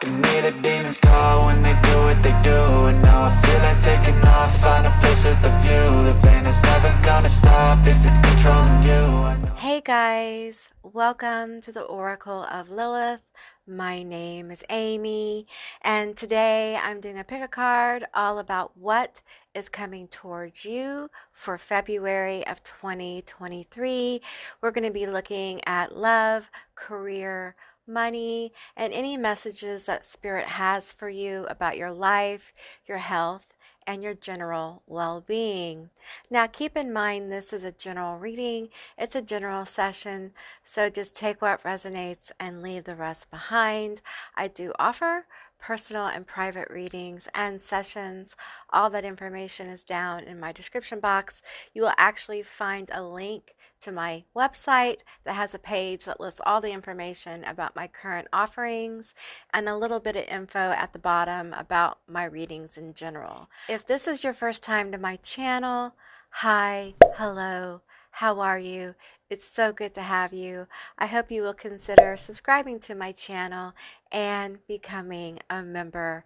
And me the demons call when they do what they do. And now I feel like taking off, find a place with a view. The pain is never gonna stop if it's controlling you. Hey guys, welcome to the Oracle of Lilith. My name is Amy, and today I'm doing a pick a card all about what is coming towards you for February of 2023. We're going to be looking at love, career, money, and any messages that Spirit has for you about your life, your health, and your general well-being. Now keep in mind this is a general reading. It's a general session, so just take what resonates and leave the rest behind. I do offer personal and private readings and sessions. All that information is down in my description box. You will actually find a link to my website that has a page that lists all the information about my current offerings and a little bit of info at the bottom about my readings in general. If this is your first time to my channel, hi, hello, how are you? It's so good to have you. I hope you will consider subscribing to my channel and becoming a member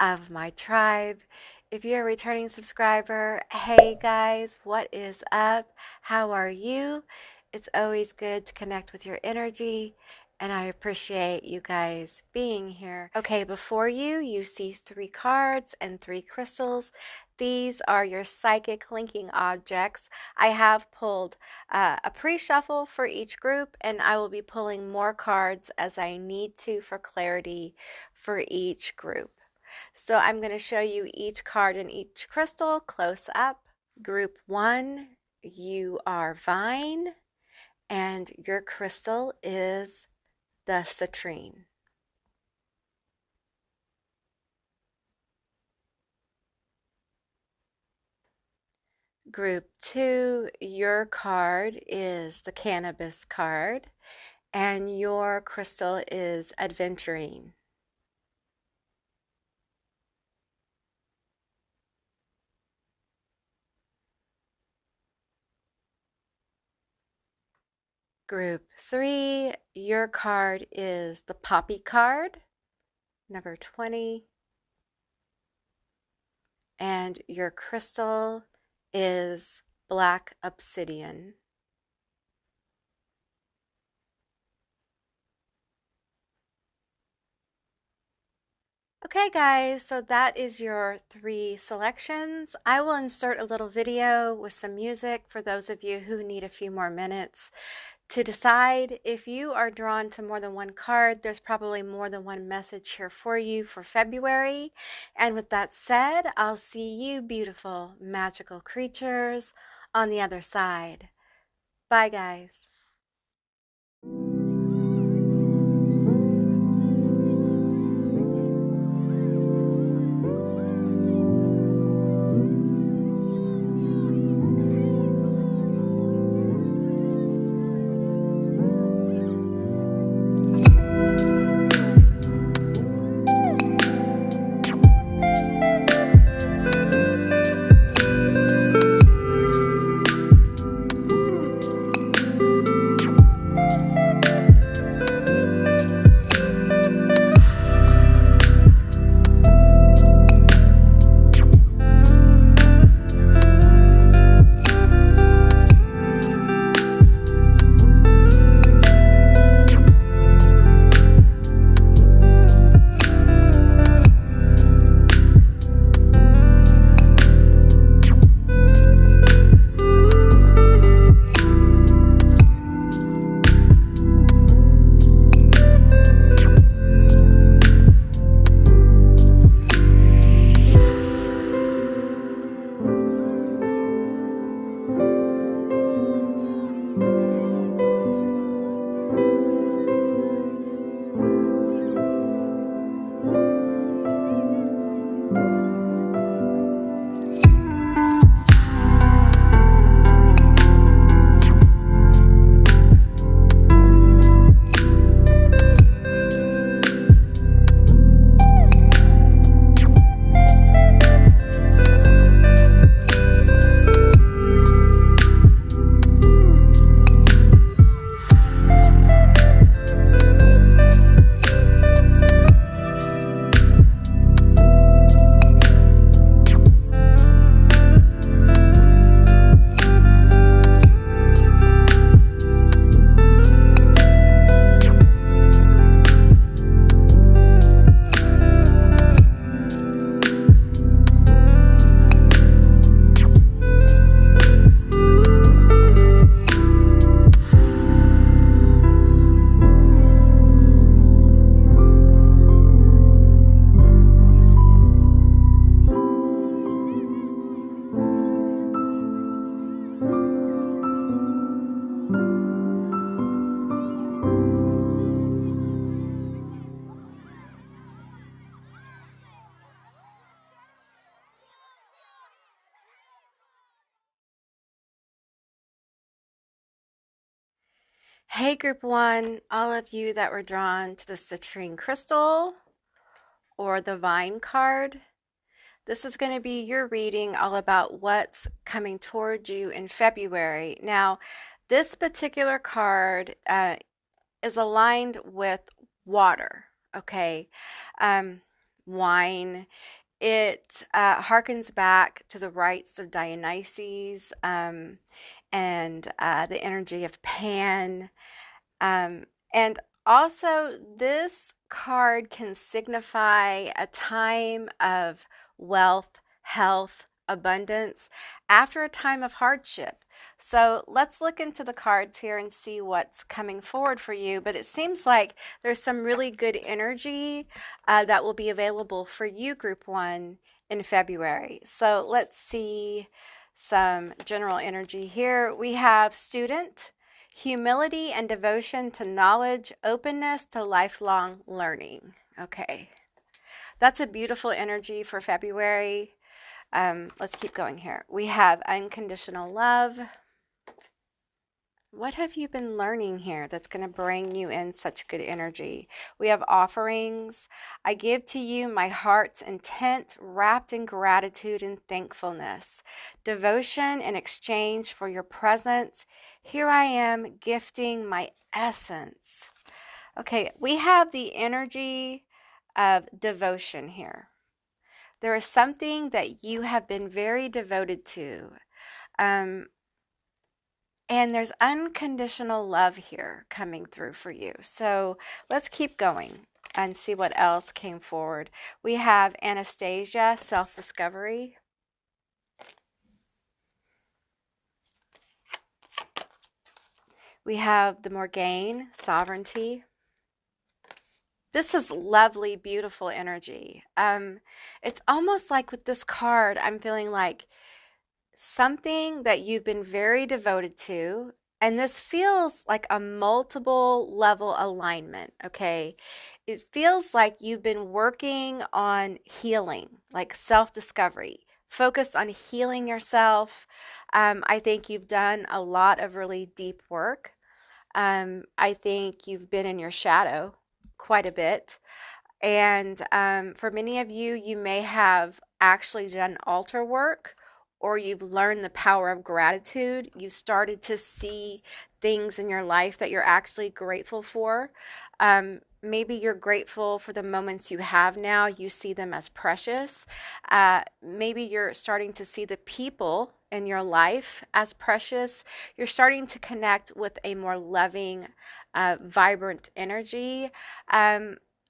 of my tribe. If you're a returning subscriber, hey guys, what is up? How are you? It's always good to connect with your energy, and I appreciate you guys being here. Okay, before you see 3 cards and 3 crystals. These are your psychic linking objects. I have pulled a pre-shuffle for each group, and I will be pulling more cards as I need to for clarity for each group. So I'm going to show you each card and each crystal close up. Group 1, you are Vine, and your crystal is the Citrine. Group 2, your card is the Cannabis card, and your crystal is Adventurine. Group 3, your card is the Poppy card, number 20, and your crystal is Black Obsidian. Okay guys, so that is your 3 selections. I will insert a little video with some music for those of you who need a few more minutes to decide. If you are drawn to more than one card, there's probably more than one message here for you for February. And with that said, I'll see you beautiful, magical creatures on the other side. Bye guys. Hey, Group One, all of you that were drawn to the citrine crystal or the vine card, this is going to be your reading all about what's coming toward you in February. Now, this particular card is aligned with water, okay? Um, Wine. It harkens back to the rites of Dionysus and the energy of Pan. And also, this card can signify a time of wealth, health, abundance after a time of hardship. So let's look into the cards here and see what's coming forward for you. But it seems like there's some really good energy that will be available for you, Group One, in February. So let's see some general energy here. We have student, humility and devotion to knowledge, openness to lifelong learning. Okay, that's a beautiful energy for February. Let's keep going here. We have unconditional love. What have you been learning here that's going to bring you in such good energy? We have offerings. I give to you my heart's intent wrapped in gratitude and thankfulness. Devotion in exchange for your presence. Here I am gifting my essence. Okay, we have the energy of devotion here. There is something that you have been very devoted to. And there's unconditional love here coming through for you. So let's keep going and see what else came forward. We have Anastasia, self-discovery. We have the Morgane, sovereignty. This is lovely, beautiful energy. It's almost like with this card, I'm feeling like something that you've been very devoted to, and this feels like a multiple level alignment, okay? It feels like you've been working on healing, like self-discovery, focused on healing yourself. I think you've done a lot of really deep work. I think you've been in your shadow quite a bit. And for many of you, you may have actually done altar work, or you've learned the power of gratitude. You've started to see things in your life that you're actually grateful for. Maybe you're grateful for the moments you have now. You see them as precious. Maybe you're starting to see the people in your life as precious. You're starting to connect with a more loving, vibrant energy.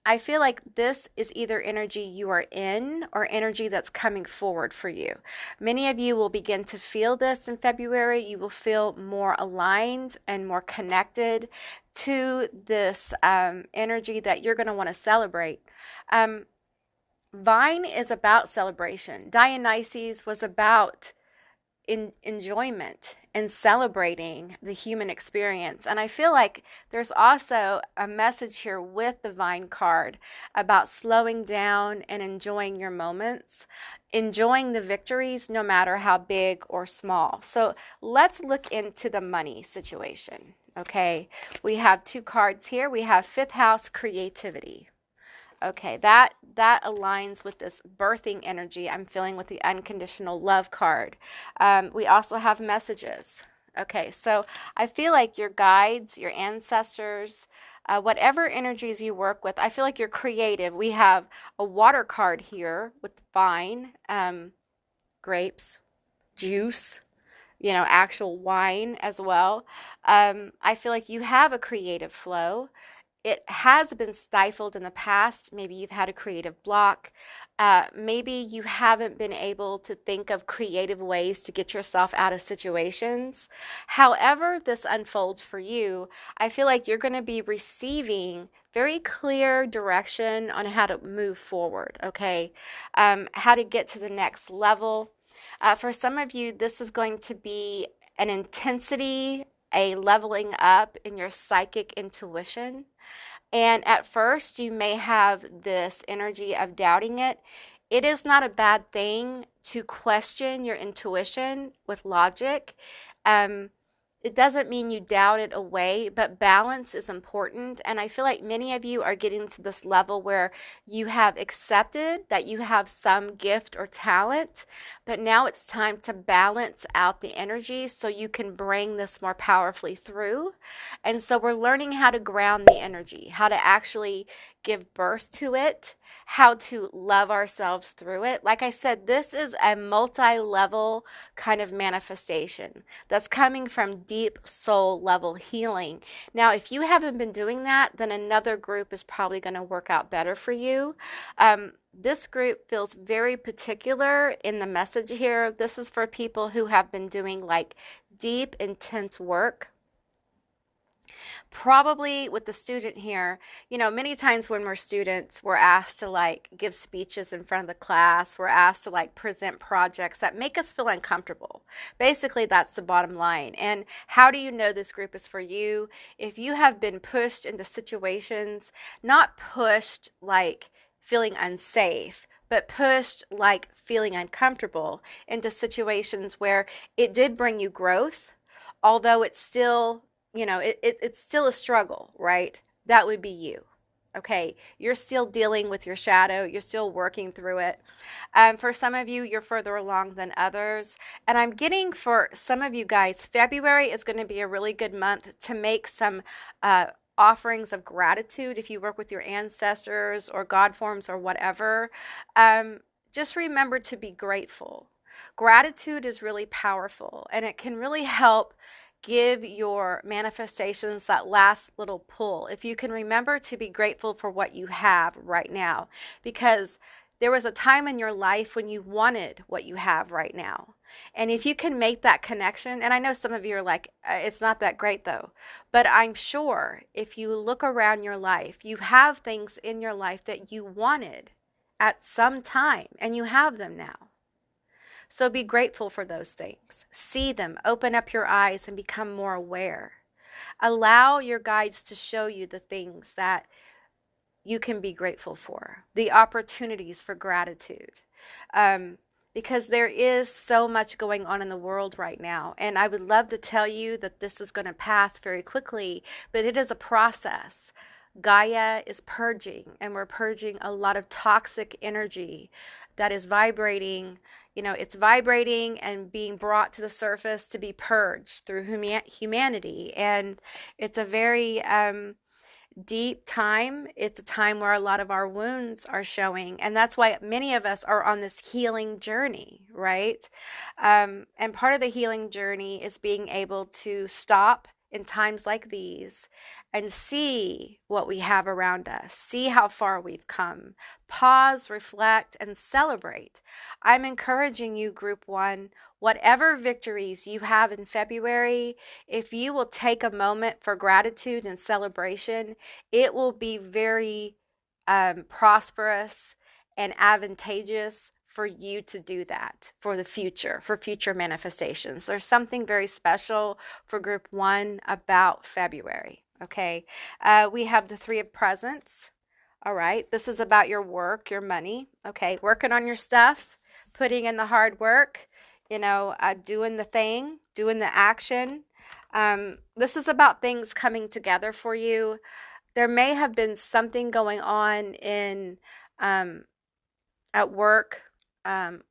I feel like this is either energy you are in or energy that's coming forward for you. Many of you will begin to feel this in February. You will feel more aligned and more connected to this energy that you're going to want to celebrate. Vine is about celebration. Dionysus was about enjoyment and celebrating the human experience. And I feel like there's also a message here with the Vine card about slowing down and enjoying your moments, enjoying the victories no matter how big or small. So let's look into the money situation. Okay, we have two cards here. We have fifth house, creativity. Okay, that aligns with this birthing energy I'm feeling with the unconditional love card. We also have messages. Okay, so I feel like your guides, your ancestors, whatever energies you work with, I feel like you're creative. We have a water card here with vine, grapes, juice, actual wine as well. I feel like you have a creative flow. It has been stifled in the past. Maybe you've had a creative block. Maybe you haven't been able to think of creative ways to get yourself out of situations. However this unfolds for you, I feel like you're going to be receiving very clear direction on how to move forward, okay? How to get to the next level. For some of you, this is going to be an intensity, a leveling up in your psychic intuition. And at first, you may have this energy of doubting it. It is not a bad thing to question your intuition with logic. it doesn't mean you doubt it away, but balance is important. And I feel like many of you are getting to this level where you have accepted that you have some gift or talent, but now it's time to balance out the energy so you can bring this more powerfully through. And so we're learning how to ground the energy, how to actually give birth to it, how to love ourselves through it. Like I said, this is a multi level kind of manifestation that's coming from deep soul level healing. Now, if you haven't been doing that, then another group is probably going to work out better for you. This group feels very particular in the message here. This is for people who have been doing like deep, intense work. Probably with the student here, many times when we're students, we're asked to like give speeches in front of the class. We're asked to like present projects that make us feel uncomfortable. Basically, that's the bottom line. And how do you know this group is for you? If you have been pushed into situations, not pushed like feeling unsafe, but pushed like feeling uncomfortable into situations where it did bring you growth, although it's still it's still a struggle, right? That would be you. Okay, you're still dealing with your shadow. You're still working through it. For some of you, you're further along than others. And I'm getting for some of you guys, February is going to be a really good month to make some offerings of gratitude if you work with your ancestors or God forms or whatever. Just remember to be grateful. Gratitude is really powerful, and it can really help give your manifestations that last little pull. If you can remember to be grateful for what you have right now, because there was a time in your life when you wanted what you have right now. And if you can make that connection, and I know some of you are like, it's not that great though, but I'm sure if you look around your life, you have things in your life that you wanted at some time, and you have them now. So be grateful for those things. See them, open up your eyes, and become more aware. Allow your guides to show you the things that you can be grateful for, the opportunities for gratitude. Because there is so much going on in the world right now. And I would love to tell you that this is going to pass very quickly, but it is a process. Gaia is purging, and we're purging a lot of toxic energy that is vibrating. It's vibrating and being brought to the surface to be purged through humanity. And it's a very deep time. It's a time where a lot of our wounds are showing. And that's why many of us are on this healing journey, right? And part of the healing journey is being able to stop in times like these and see what we have around us, see how far we've come, pause, reflect, and celebrate. I'm encouraging you, Group 1, whatever victories you have in February, if you will take a moment for gratitude and celebration, it will be very prosperous and advantageous for you to do that for the future, for future manifestations. There's something very special for Group 1 about February. Okay, we have the Three of Presents. All right, this is about your work, your money. Okay, working on your stuff, putting in the hard work, doing the thing, doing the action. This is about things coming together for you. There may have been something going on in at work,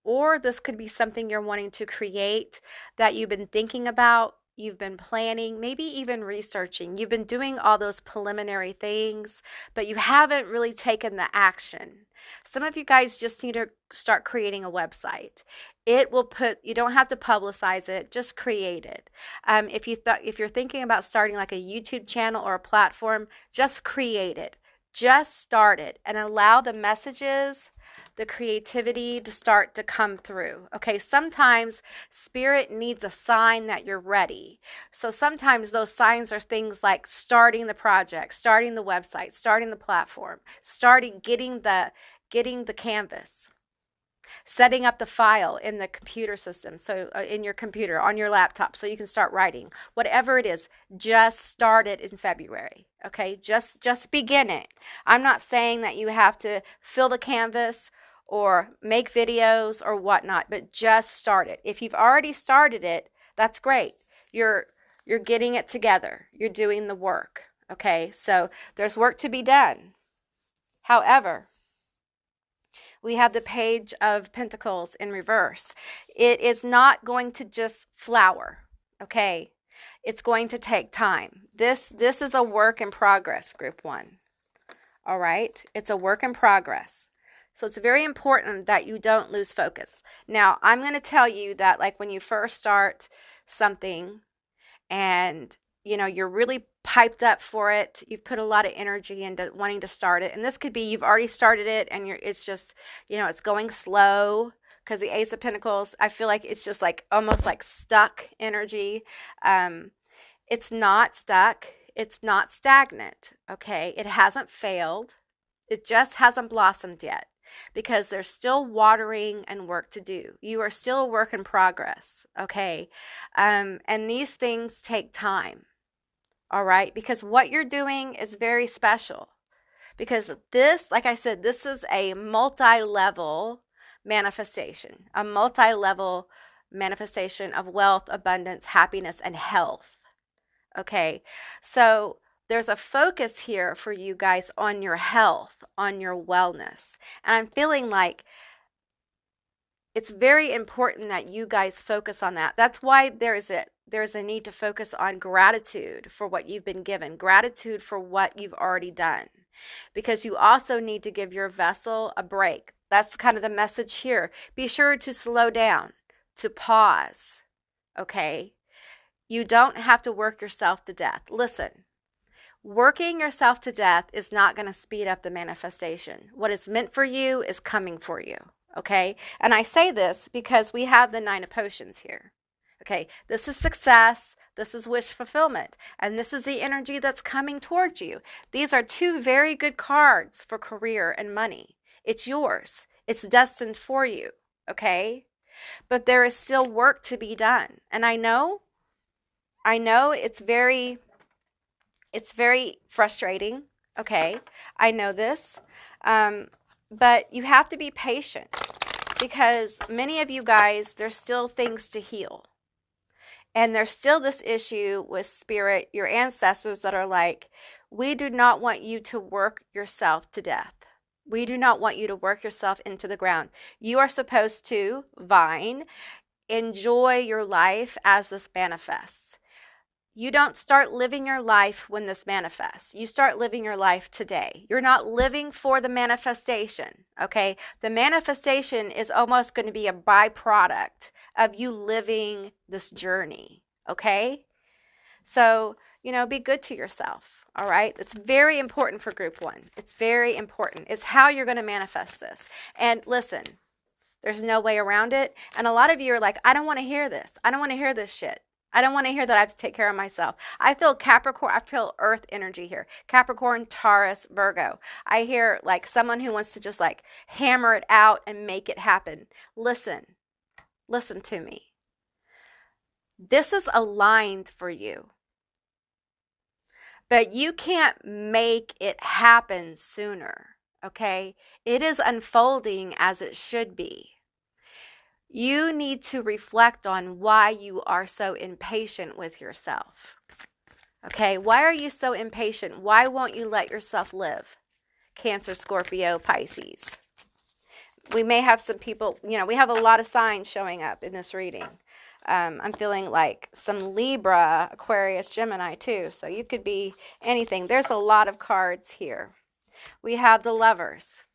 or this could be something you're wanting to create that you've been thinking about. You've been planning, maybe even researching. You've been doing all those preliminary things, but you haven't really taken the action. Some of you guys just need to start creating a website. You don't have to publicize it, just create it. If you're thinking about starting like a YouTube channel or a platform, just create it. Just start it and allow the messages, the creativity to start to come through. Okay, sometimes spirit needs a sign that you're ready. So sometimes those signs are things like starting the project, starting the website, starting the platform, getting the canvas, setting up the file in the computer system, so in your computer, on your laptop, so you can start writing. Whatever it is, just start it in February. Okay, just begin it. I'm not saying that you have to fill the canvas or make videos or whatnot, but just start it. If you've already started it, that's great. You're You're getting it together. You're doing the work. Okay, so there's work to be done. However, we have the Page of Pentacles in reverse. It is not going to just flower. Okay, it's going to take time. This is a work in progress, group one. All right, it's a work in progress. So it's very important that you don't lose focus. Now, I'm going to tell you that, like, when you first start something and you're really piped up for it, you've put a lot of energy into wanting to start it, and this could be you've already started it and it's just it's going slow, because the Ace of Pentacles, I feel like it's just like almost like stuck energy. It's not stuck, it's not stagnant. Okay, it hasn't failed, it just hasn't blossomed yet, because there's still watering and work to do. You are still a work in progress. Okay, and these things take time. All right, because what you're doing is very special, because this, like I said, this is a multi-level manifestation, of wealth, abundance, happiness, and health. Okay, so there's a focus here for you guys on your health, on your wellness. And I'm feeling like it's very important that you guys focus on that. That's why there's a need to focus on gratitude for what you've been given, gratitude for what you've already done, because you also need to give your vessel a break. That's kind of the message here. Be sure to slow down, to pause. Okay? You don't have to work yourself to death. Listen. Working yourself to death is not going to speed up the manifestation. What is meant for you is coming for you, okay? And I say this because we have the Nine of Potions here, okay? This is success, this is wish fulfillment, and this is the energy that's coming towards you. These are two very good cards for career and money. It's yours. It's destined for you, okay? But there is still work to be done. And I know it's very frustrating. Okay, I know this, but you have to be patient, because many of you guys, there's still things to heal, and there's still this issue with spirit, your ancestors, that are like, we do not want you to work yourself to death. We do not want you to work yourself into the ground. You are supposed to enjoy your life as this manifests. You don't start living your life when this manifests. You start living your life today. You're not living for the manifestation, okay? The manifestation is almost going to be a byproduct of you living this journey, okay? So, be good to yourself, all right? It's very important for group one. It's very important. It's how you're going to manifest this. And listen, there's no way around it. And a lot of you are like, I don't want to hear this. I don't want to hear this shit. I don't want to hear that I have to take care of myself. I feel Capricorn, I feel earth energy here. Capricorn, Taurus, Virgo. I hear like someone who wants to just like hammer it out and make it happen. Listen to me. This is aligned for you. But you can't make it happen sooner, okay? It is unfolding as it should be. You need to reflect on why you are so impatient with yourself. Okay, why are you so impatient? Why won't you let yourself live? Cancer, Scorpio, Pisces. We may have some people, we have a lot of signs showing up in this reading. I'm feeling like some Libra, Aquarius, Gemini too. So you could be anything. There's a lot of cards here. We have the Lovers.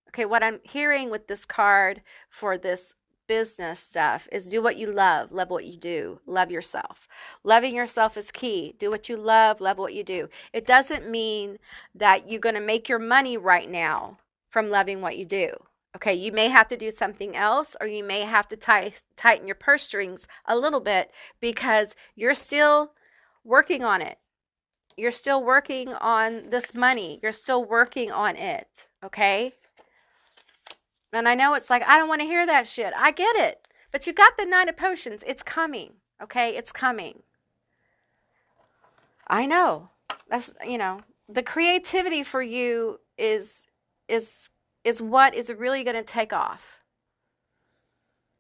Okay, what I'm hearing with this card for this business stuff is do what you love what you do, love yourself. Loving yourself is key. Do what you love what you do. It doesn't mean that you're going to make your money right now from loving what you do. Okay, you may have to do something else, or you may have to tighten your purse strings a little bit, because you're still working on it. You're still working on this money. You're still working on it, okay? And I know it's like, I don't want to hear that shit. I get it. But you got the Nine of Potions. It's coming, okay? It's coming. I know. That's, the creativity for you is what is really going to take off.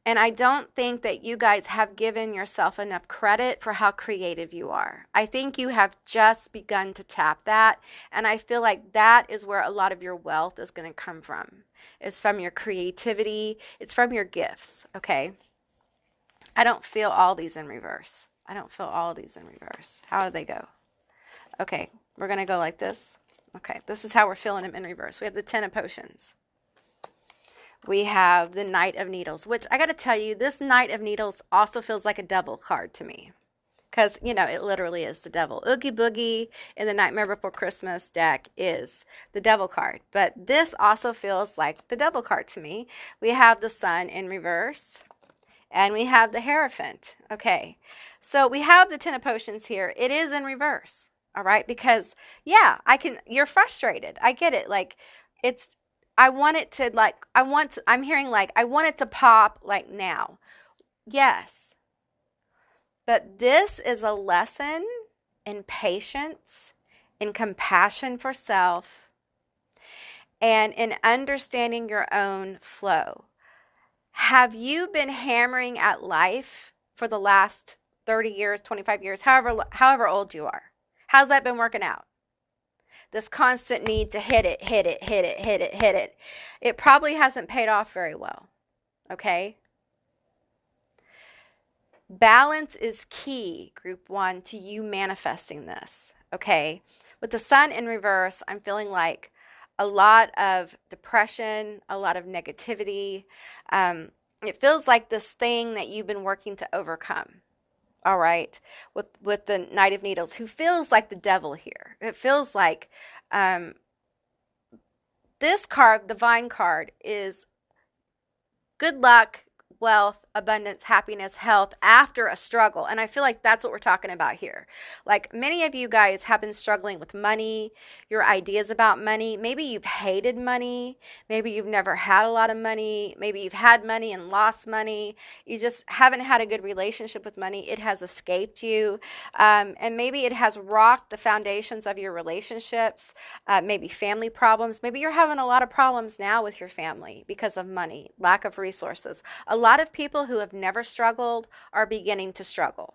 And I don't think that you guys have given yourself enough credit for how creative you are. I think you have just begun to tap that. And I feel like that is where a lot of your wealth is going to come from. It's from your creativity. It's from your gifts. Okay. I don't feel all these in reverse. I don't feel all these in reverse. How do they go? Okay. We're going to go like this. Okay. This is how we're feeling them in reverse. We have the 10 of potions. We have the Knight of Needles, which I got to tell you, this Knight of Needles also feels like a devil card to me. Because, you know, it literally is the devil. Oogie Boogie in the Nightmare Before Christmas deck is the devil card. But this also feels like the devil card to me. We have the Sun in reverse. And we have the Hierophant. Okay. So we have the 10 of Potions here. It is in reverse. All right. Because, yeah, you're frustrated. I get it. Like, I'm hearing like, I want it to pop like now. Yes. But this is a lesson in patience, in compassion for self, and in understanding your own flow. Have you been hammering at life for the last 30 years, 25 years, however old you are? How's that been working out? This constant need to hit it. It probably hasn't paid off very well. Okay? Balance is key, group 1, to you manifesting this. Okay? With the Sun in reverse, I'm feeling like a lot of depression, a lot of negativity. It feels like this thing that you've been working to overcome. All right, with the Knight of Needles, who feels like the devil here. It feels like this card, the Vine card, is good luck, wealth, abundance, happiness, health after a struggle. And I feel like that's what we're talking about here. Like, many of you guys have been struggling with money, your ideas about money. Maybe you've hated money. Maybe you've never had a lot of money. Maybe you've had money and lost money. You just haven't had a good relationship with money. It has escaped you. And maybe it has rocked the foundations of your relationships, maybe family problems. Maybe you're having a lot of problems now with your family because of money, lack of resources. A lot of people who have never struggled are beginning to struggle.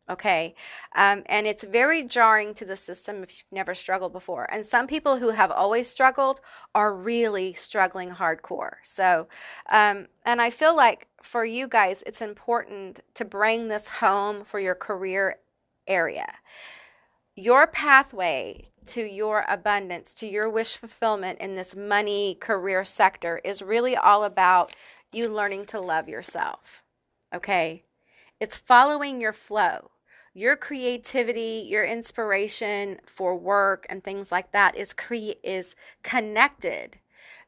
Okay. And it's very jarring to the system if you've never struggled before. And some people who have always struggled are really struggling hardcore. So, and I feel like for you guys, it's important to bring this home for your career area. Your pathway to your abundance, to your wish fulfillment in this money career sector is really all about you learning to love yourself. Okay? It's following your flow. Your creativity, your inspiration for work and things like that is connected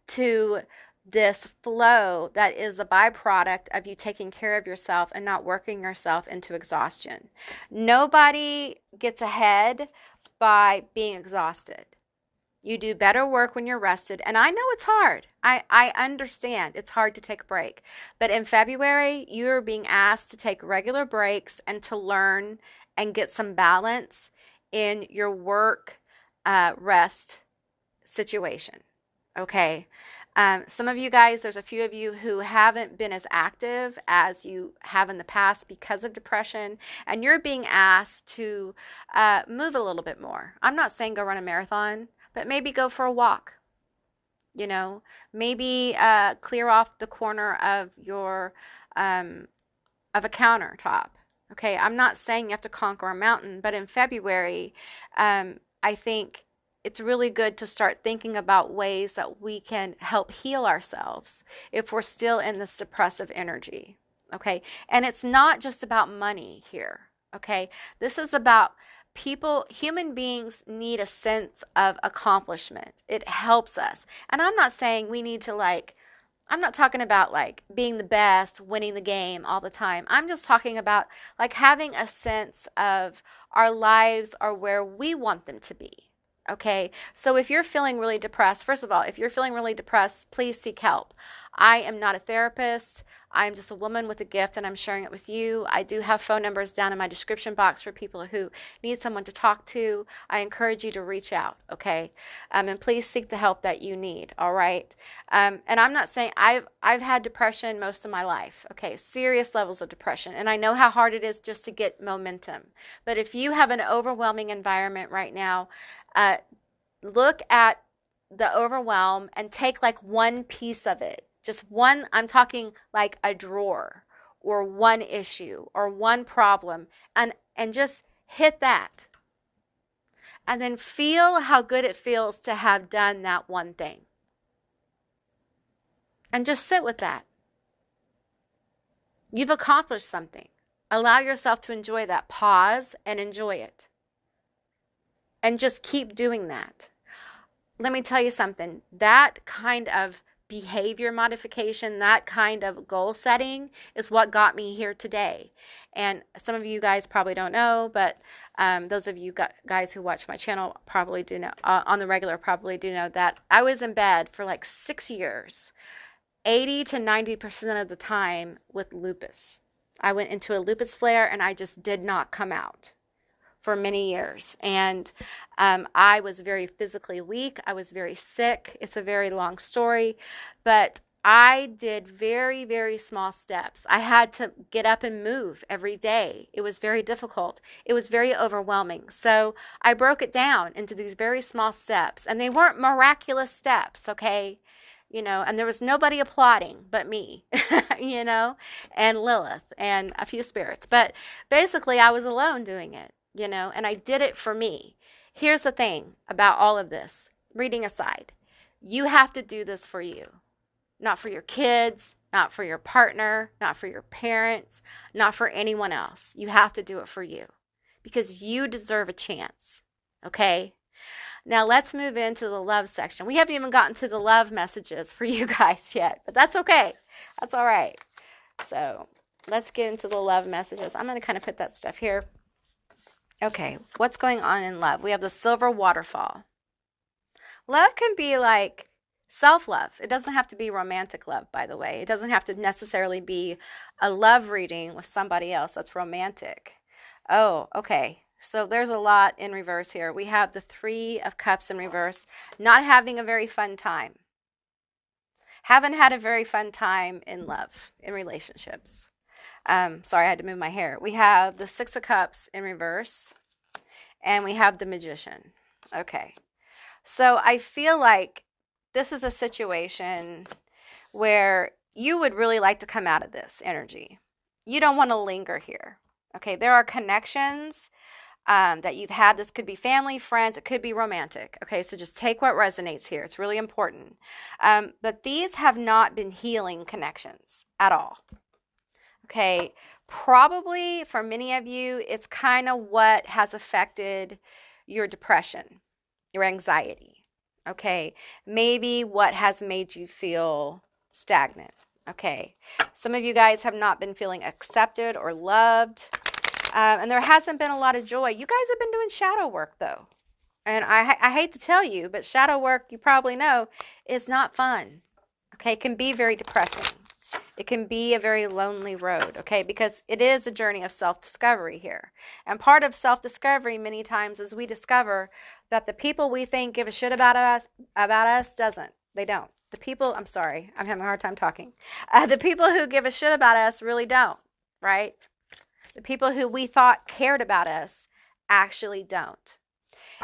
to this flow that is a byproduct of you taking care of yourself and not working yourself into exhaustion. Nobody gets ahead by being exhausted. You do better work when you're rested. And I know it's hard. I understand it's hard to take a break. But in February, you're being asked to take regular breaks and to learn and get some balance in your work rest situation. Okay? Some of you guys, there's a few of you who haven't been as active as you have in the past because of depression, and you're being asked to move a little bit more. I'm not saying go run a marathon, but maybe go for a walk. You know, maybe clear off the corner of your of a countertop. Okay, I'm not saying you have to conquer a mountain, but in February, I think it's really good to start thinking about ways that we can help heal ourselves if we're still in this depressive energy. Okay, and it's not just about money here. Okay, this is about human beings need a sense of accomplishment. It helps us. And I'm not saying we need to I'm not talking about being the best, winning the game all the time. I'm just talking about having a sense of our lives are where we want them to be. Okay, so if you're feeling really depressed, first of all, if you're feeling really depressed, please seek help. I am not a therapist. I'm just a woman with a gift and I'm sharing it with you. I do have phone numbers down in my description box for people who need someone to talk to. I encourage you to reach out, okay? And please seek the help that you need, all right? And I'm not saying I've had depression most of my life, okay? Serious levels of depression. And I know how hard it is just to get momentum. But if you have an overwhelming environment right now, look at the overwhelm and take like one piece of it. Just one, I'm talking like a drawer or one issue or one problem, and just hit that. And then feel how good it feels to have done that one thing. And just sit with that. You've accomplished something. Allow yourself to enjoy that. Pause and enjoy it. And just keep doing that. Let me tell you something. That kind of behavior modification, that kind of goal setting is what got me here today. And some of you guys probably don't know, but those of you guys who watch my channel probably do know, on the regular probably do know that I was in bed for like 6 years, 80 to 90% of the time with lupus. I went into a lupus flare and I just did not come out for many years. And I was very physically weak. I was very sick. It's a very long story, but I did very, very small steps. I had to get up and move every day. It was very difficult. It was very overwhelming. So I broke it down into these very small steps, and they weren't miraculous steps, okay? You know, and there was nobody applauding but me, you know, and Lilith and a few spirits. But basically, I was alone doing it. You know, and I did it for me. Here's the thing about all of this, reading aside, you have to do this for you, not for your kids, not for your partner, not for your parents, not for anyone else. You have to do it for you because you deserve a chance. Okay. Now let's move into the love section. We haven't even gotten to the love messages for you guys yet, but that's okay. That's all right. So let's get into the love messages. I'm going to kind of put that stuff here. Okay, what's going on in love? We have the silver waterfall. Love can be like self-love. It doesn't have to be romantic love, by the way. It doesn't have to necessarily be a love reading with somebody else that's romantic. Oh, okay. So there's a lot in reverse here. We have the Three of Cups in reverse. Not having a very fun time. Haven't had a very fun time in love, in relationships. Sorry, I had to move my hair. We have the Six of Cups in reverse, and we have the Magician. Okay. So I feel like this is a situation where you would really like to come out of this energy. You don't want to linger here. Okay. There are connections that you've had. This could be family, friends. It could be romantic. Okay. So just take what resonates here. It's really important. But these have not been healing connections at all. Okay, probably for many of you, it's kind of what has affected your depression, your anxiety. Okay, maybe what has made you feel stagnant. Okay, some of you guys have not been feeling accepted or loved, and there hasn't been a lot of joy. You guys have been doing shadow work though, and I hate to tell you, but shadow work, you probably know, is not fun. Okay, it can be very depressing. It can be a very lonely road, okay, because it is a journey of self-discovery here. And part of self-discovery many times is we discover that the people we think give a shit about us doesn't. They don't. The people, I'm sorry, I'm having a hard time talking. The people who give a shit about us really don't, right? The people who we thought cared about us actually don't.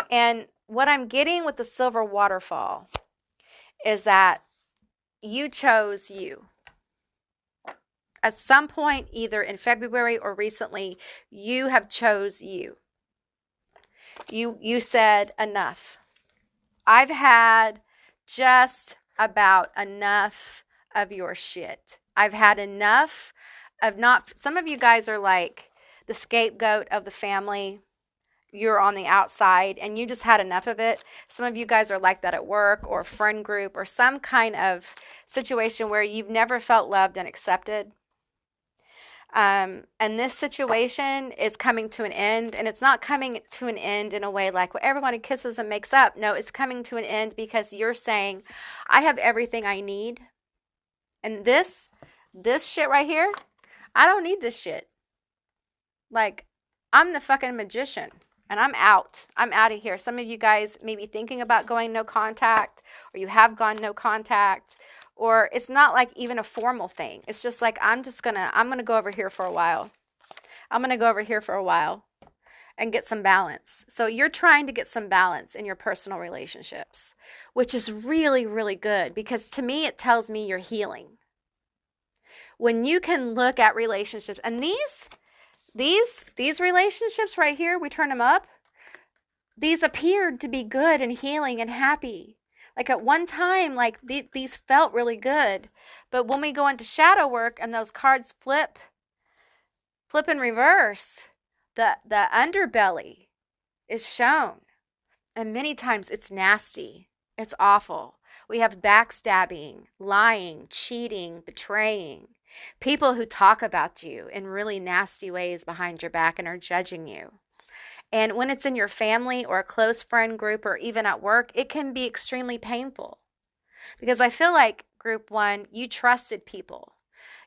And what I'm getting with the silver waterfall is that you chose you. At some point, either in February or recently, you have chose you. You said enough. I've had just about enough of your shit. I've had enough of not, some of you guys are like the scapegoat of the family. You're on the outside and you just had enough of it. Some of you guys are like that at work or friend group or some kind of situation where you've never felt loved and accepted. And this situation is coming to an end, and it's not coming to an end in a way like, well, everybody kisses and makes up. No, it's coming to an end because you're saying, I have everything I need. And this This shit right here, I don't need this shit. Like, I'm the fucking magician and I'm out. I'm out of here. Some of you guys may be thinking about going no contact, or you have gone no contact, or it's not like even a formal thing. It's just like, I'm going to go over here for a while. I'm going to go over here for a while and get some balance. So you're trying to get some balance in your personal relationships, which is really, really good, because to me, it tells me you're healing. When you can look at relationships, and these relationships right here, we turn them up, these appeared to be good and healing and happy. Like at one time, like these felt really good. But when we go into shadow work and those cards flip in reverse, the underbelly is shown. And many times it's nasty. It's awful. We have backstabbing, lying, cheating, betraying. People who talk about you in really nasty ways behind your back and are judging you. And when it's in your family or a close friend group or even at work, it can be extremely painful. Because I feel like, group one, you trusted people.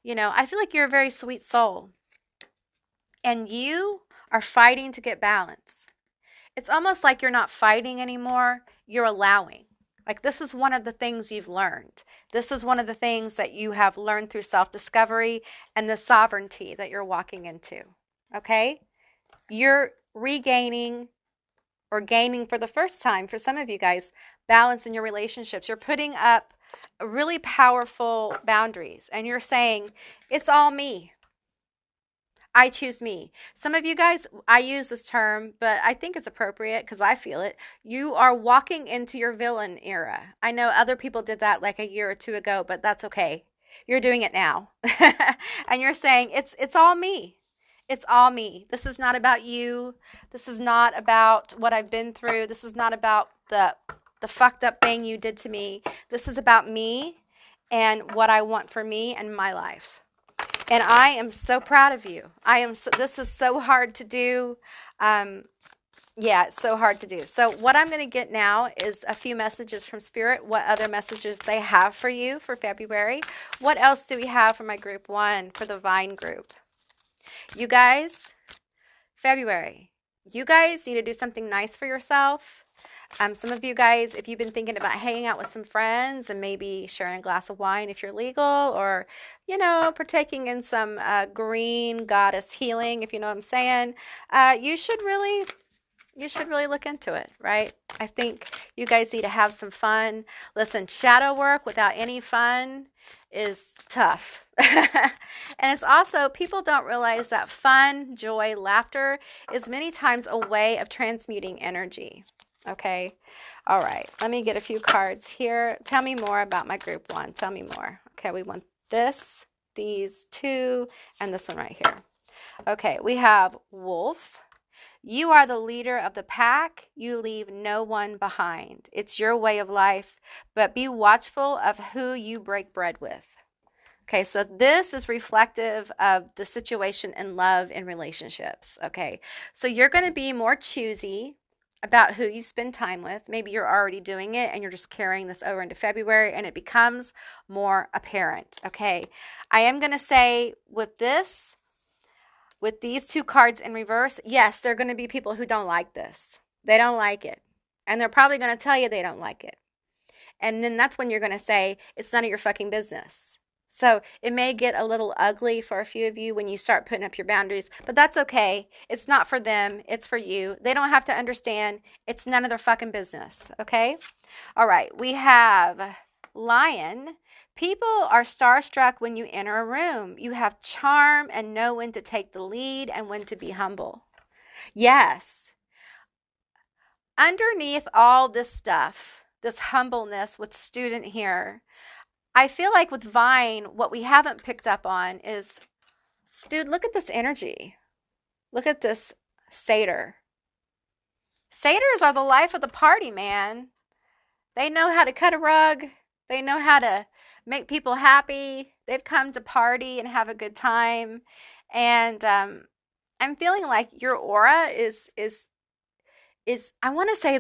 You know, I feel like you're a very sweet soul. And you are fighting to get balance. It's almost like you're not fighting anymore, you're allowing. Like, this is one of the things you've learned. This is one of the things that you have learned through self-discovery and the sovereignty that you're walking into, okay? You're regaining or gaining for the first time, for some of you guys, balance in your relationships. You're putting up really powerful boundaries, and you're saying, it's all me. I choose me. Some of you guys, I use this term, but I think it's appropriate because I feel it. You are walking into your villain era. I know other people did that like a year or two ago, but that's okay. You're doing it now. And you're saying, it's all me. It's all me. This is not about you. This is not about what I've been through. This is not about the fucked up thing you did to me. This is about me and what I want for me and my life. And I am so proud of you. This is so hard to do. Yeah, it's so hard to do. So what I'm going to get now is a few messages from Spirit, what other messages they have for you for February. What else do we have for my group one, for the Vine group? You guys, February, you guys need to do something nice for yourself. Some of you guys, if you've been thinking about hanging out with some friends and maybe sharing a glass of wine if you're legal, or, you know, partaking in some green goddess healing, if you know what I'm saying, you should really look into it, right? I think you guys need to have some fun. Listen, shadow work without any fun is tough. And it's also, people don't realize that fun, joy, laughter is many times a way of transmuting energy. Okay. All right. Let me get a few cards here. Tell me more about my group one. Tell me more. Okay. We want this, these two, and this one right here. Okay. We have Wolf. You are the leader of the pack. You leave no one behind. It's your way of life, but be watchful of who you break bread with. Okay, so this is reflective of the situation in love and relationships. Okay, so you're going to be more choosy about who you spend time with. Maybe you're already doing it and you're just carrying this over into February, and it becomes more apparent. Okay, I am going to say with this, with these two cards in reverse, yes, there are going to be people who don't like this. They don't like it. And they're probably going to tell you they don't like it. And then that's when you're going to say, it's none of your fucking business. So it may get a little ugly for a few of you when you start putting up your boundaries, but that's okay. It's not for them. It's for you. They don't have to understand. It's none of their fucking business. Okay? All right. We have Lion. People are starstruck when you enter a room. You have charm and know when to take the lead and when to be humble. Yes. Underneath all this stuff, this humbleness with student here, I feel like with Vine, what we haven't picked up on is, dude, look at this energy. Look at this satyr. Satyrs are the life of the party, man. They know how to cut a rug. They know how to make people happy. They've come to party and have a good time. And I'm feeling like your aura is is, I want to say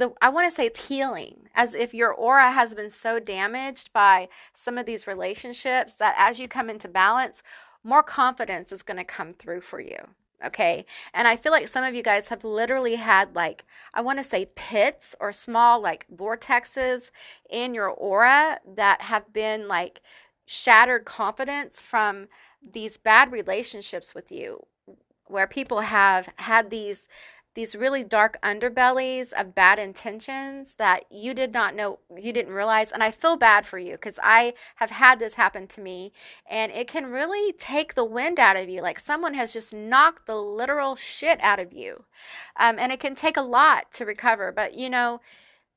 it's healing, as if your aura has been so damaged by some of these relationships that as you come into balance, more confidence is going to come through for you. Okay. And I feel like some of you guys have literally had, like, I want to say pits or small like vortexes in your aura that have been like shattered confidence from these bad relationships with you, where people have had these really dark underbellies of bad intentions that you did not know, you didn't realize. And I feel bad for you because I have had this happen to me, and it can really take the wind out of you. Like someone has just knocked the literal shit out of you. And it can take a lot to recover. But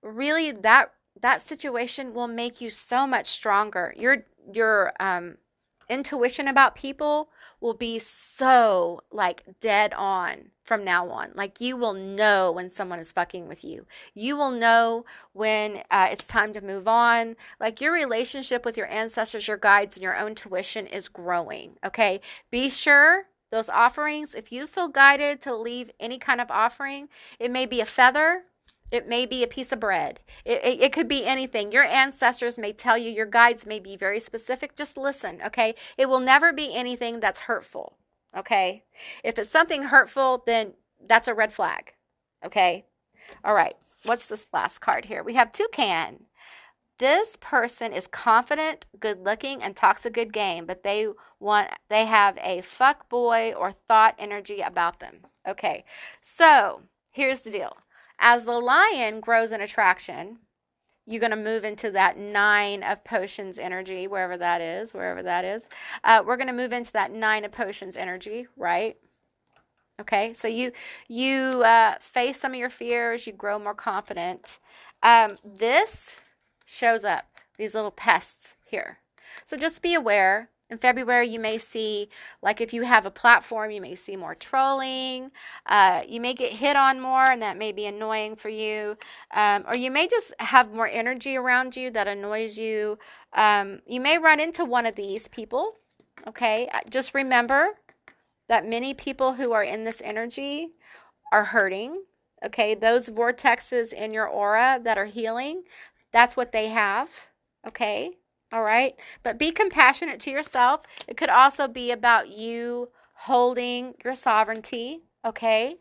really that situation will make you so much stronger. Your intuition about people will be so like dead on from now on. Like you will know when someone is fucking with you. You will know when it's time to move on. Like your relationship with your ancestors, your guides, and your own tuition is growing. Okay. Be sure those offerings, if you feel guided to leave any kind of offering, it may be a feather. It may be a piece of bread. It could be anything. Your ancestors may tell you, your guides may be very specific. Just listen, okay? It will never be anything that's hurtful, okay? If it's something hurtful, then that's a red flag, okay? All right, what's this last card here? We have Toucan. This person is confident, good looking, and talks a good game, but they have a fuck boy or thought energy about them. Okay, so here's the deal. As the lion grows in attraction, you're going to move into that 9 of potions energy, wherever that is. We're going to move into that 9 of potions energy, right? Okay, so you face some of your fears, you grow more confident. This shows up, these little pests here. So just be aware. In February, you may see, like if you have a platform, you may see more trolling. You may get hit on more, and that may be annoying for you. Or you may just have more energy around you that annoys you. You may run into one of these people, okay? Just remember that many people who are in this energy are hurting, okay? Those vortexes in your aura that are healing, that's what they have, okay? All right. But be compassionate to yourself. It could also be about you holding your sovereignty. Okay.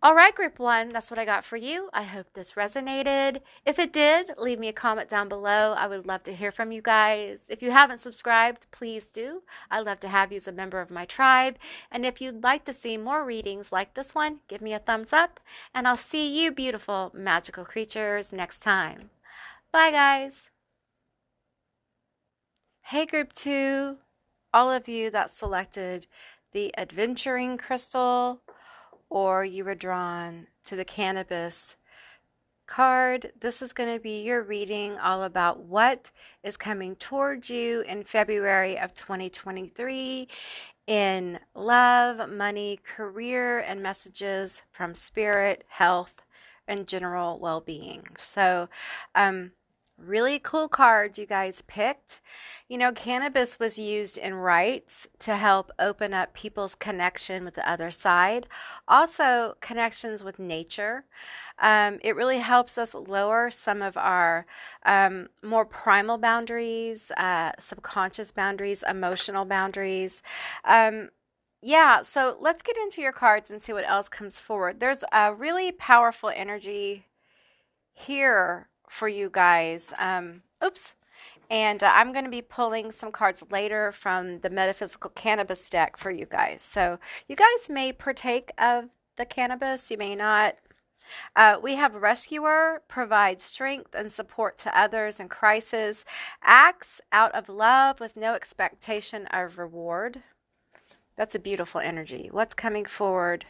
All right, group 1, that's what I got for you. I hope this resonated. If it did, leave me a comment down below. I would love to hear from you guys. If you haven't subscribed, please do. I'd love to have you as a member of my tribe. And if you'd like to see more readings like this one, give me a thumbs up. And I'll see you beautiful magical creatures next time. Bye, guys. Hey, group 2, all of you that selected the Adventurine crystal, or you were drawn to the Cannabis card, this is going to be your reading all about what is coming towards you in February of 2023 in love, money, career, and messages from spirit, health, and general well-being. So, really cool cards you guys picked. Cannabis was used in rites to help open up people's connection with the other side. Also, connections with nature. It really helps us lower some of our more primal boundaries, subconscious boundaries, emotional boundaries. Yeah, so let's get into your cards and see what else comes forward. There's a really powerful energy here for you guys. Oops. And I'm going to be pulling some cards later from the Metaphysical Cannabis deck for you guys. So you guys may partake of the cannabis, you may not. We have Rescuer, provides strength and support to others in crisis, acts out of love with no expectation of reward. That's a beautiful energy. What's coming forward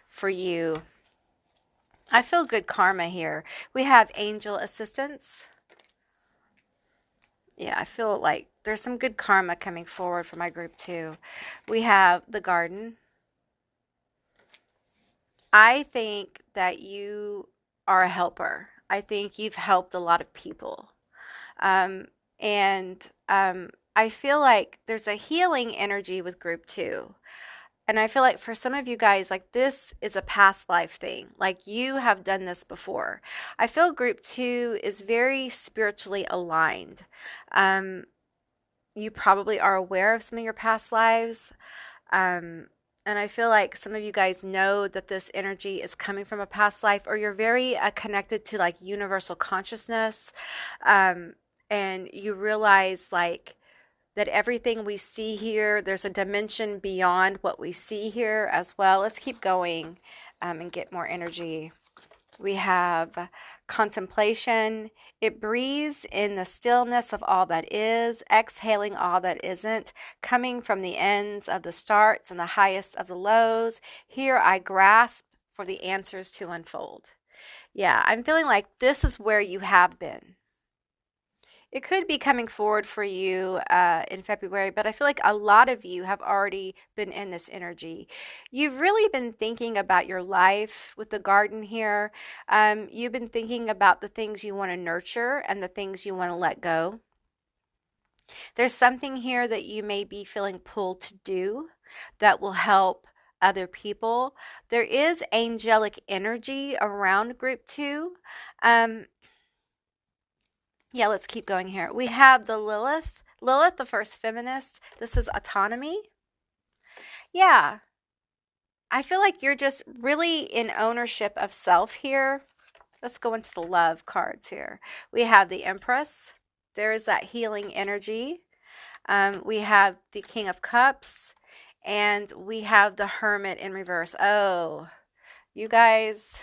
for you? I feel good karma here. We have angel assistance. Yeah, I feel like there's some good karma coming forward for my group 2. We have the garden. I think that you are a helper. I think you've helped a lot of people. And I feel like there's a healing energy with group 2. And I feel like for some of you guys, like this is a past life thing. Like you have done this before. I feel group two is very spiritually aligned. Um, you probably are aware of some of your past lives. Um, and I feel like some of you guys know that this energy is coming from a past life, or you're very connected to like universal consciousness. Um, and you realize like that everything we see here, there's a dimension beyond what we see here as well. Let's keep going and get more energy. We have contemplation. It breathes in the stillness of all that is, exhaling all that isn't, coming from the ends of the starts and the highest of the lows. Here I grasp for the answers to unfold. Yeah, I'm feeling like this is where you have been. It could be coming forward for you in February, but I feel like a lot of you have already been in this energy. You've really been thinking about your life with the garden here. You've been thinking about the things you want to nurture and the things you want to let go. There's something here that you may be feeling pulled to do that will help other people. There is angelic energy around group two. Um, Yeah, let's keep going here. We have the Lilith. Lilith, the first feminist. This is autonomy. Yeah, I feel like you're just really in ownership of self here. Let's go into the love cards here. We have the Empress. There is that healing energy. We have the King of Cups. And we have the Hermit in reverse. Oh, you guys...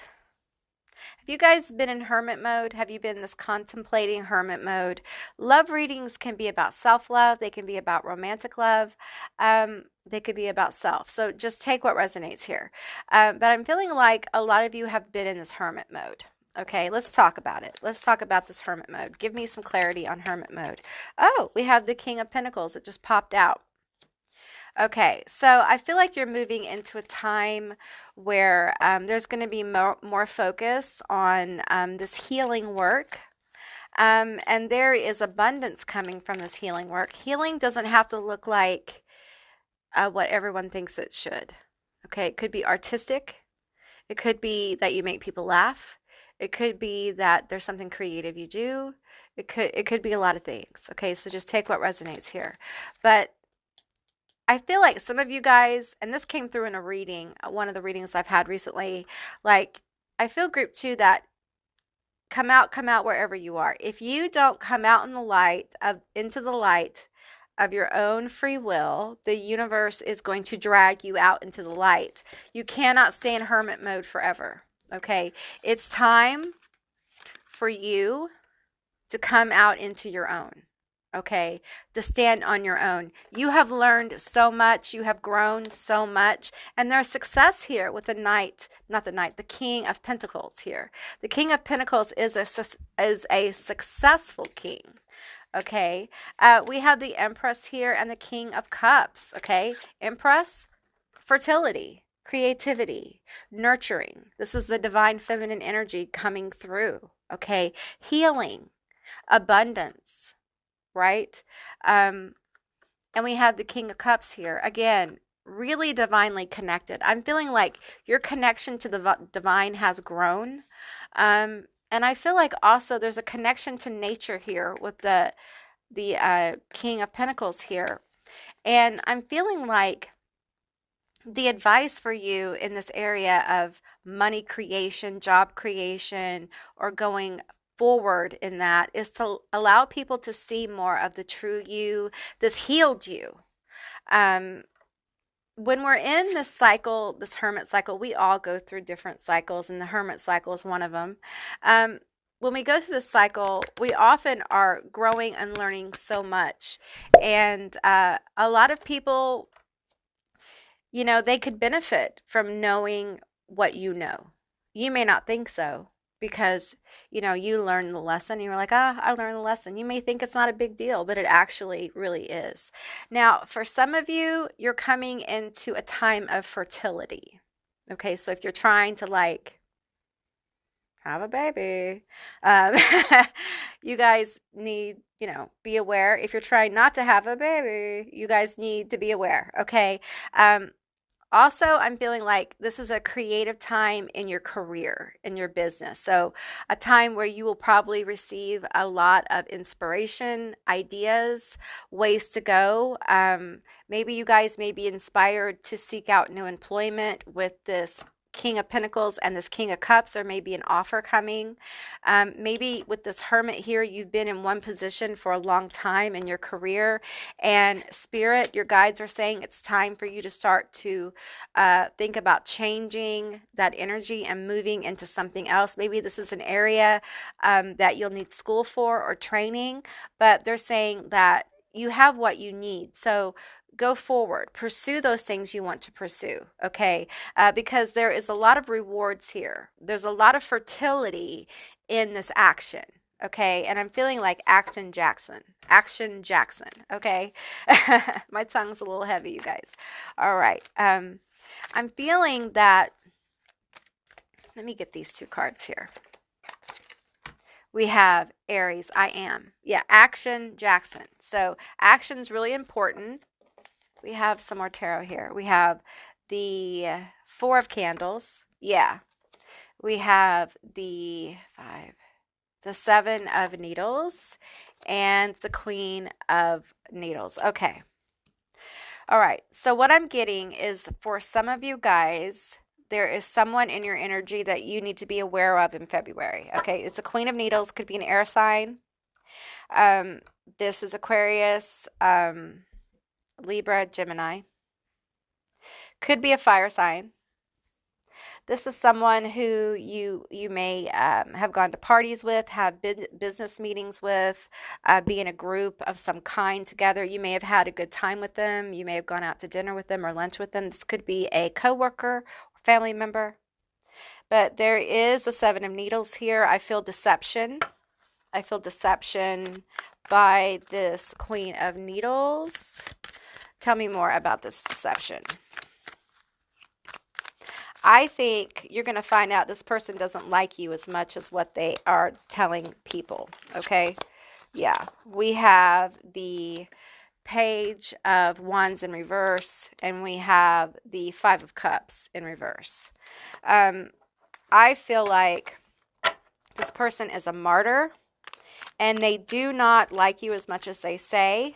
Have you guys been in hermit mode? Have you been in this contemplating hermit mode? Love readings can be about self-love. They can be about romantic love. They could be about self. So just take what resonates here. But I'm feeling like a lot of you have been in this hermit mode. Okay, let's talk about it. Let's talk about this hermit mode. Give me some clarity on hermit mode. Oh, we have the King of Pentacles. It just popped out. Okay, so I feel like you're moving into a time where there's going to be more focus on this healing work. And there is abundance coming from this healing work. Healing doesn't have to look like what everyone thinks it should. Okay, it could be artistic. It could be that you make people laugh. It could be that there's something creative you do. It could be a lot of things. Okay, so just take what resonates here. But I feel like some of you guys, and this came through in a reading, one of the readings I've had recently, like I feel group two that come out wherever you are. If you don't come out in the light into the light of your own free will, the universe is going to drag you out into the light. You cannot stay in hermit mode forever. Okay? It's time for you to come out into your own. Okay, to stand on your own. You have learned so much. You have grown so much. And there's success here with the knight, not the knight, the King of Pentacles here. The King of Pentacles is a successful king. Okay, we have the Empress here and the King of Cups. Okay, Empress, fertility, creativity, nurturing. This is the divine feminine energy coming through. Okay, healing, abundance. Right? And we have the King of Cups here. Again, really divinely connected. I'm feeling like your connection to the divine has grown. And I feel like also there's a connection to nature here with the King of Pentacles here. And I'm feeling like the advice for you in this area of money creation, job creation, or going forward in that is to allow people to see more of the true you, this healed you. When we're in this cycle, this hermit cycle, we all go through different cycles, and the hermit cycle is one of them. When we go through this cycle, we often are growing and learning so much. And a lot of people, you know, they could benefit from knowing what you know. You may not think so, because you know you learned the lesson. You were like, I learned the lesson. You may think it's not a big deal, but it actually really is. Now, for some of you, you're coming into a time of fertility. Okay, so if you're trying to like have a baby, you guys need, you know, be aware. If you're trying not to have a baby, you guys need to be aware. Okay, Also, I'm feeling like this is a creative time in your career, in your business. So, a time where you will probably receive a lot of inspiration, ideas, ways to go. Maybe you guys may be inspired to seek out new employment with this King of Pentacles and this King of Cups. There may be an offer coming. Maybe with this Hermit here, you've been in one position for a long time in your career, and Spirit, your guides are saying it's time for you to start to think about changing that energy and moving into something else. Maybe this is an area that you'll need school for or training, but they're saying that you have what you need. So go forward, pursue those things you want to pursue, okay? Because there is a lot of rewards here. There's a lot of fertility in this action. Okay, and I'm feeling like Action Jackson. Action Jackson. Okay, my tongue's a little heavy, you guys. All right. I'm feeling that. Let me get these two cards here. We have Aries. I am. Yeah, Action Jackson. So action's really important. We have some more tarot here. We have the Four of Candles. Yeah. We have the Seven of Needles, and the Queen of Needles. Okay. All right. So what I'm getting is, for some of you guys, there is someone in your energy that you need to be aware of in February. Okay. It's a Queen of Needles. Could be an air sign. This is Aquarius, Libra, Gemini. Could be a fire sign. This is someone who you may have gone to parties with, have business meetings with, be in a group of some kind together. You may have had a good time with them. You may have gone out to dinner with them or lunch with them. This could be a coworker, family member. But there is a Seven of Needles here. I feel deception. I feel deception by this Queen of Needles. Tell me more about this deception. I think you're going to find out this person doesn't like you as much as what they are telling people, okay? Yeah, we have the Page of Wands in reverse, and we have the Five of Cups in reverse. I feel like this person is a martyr, and they do not like you as much as they say.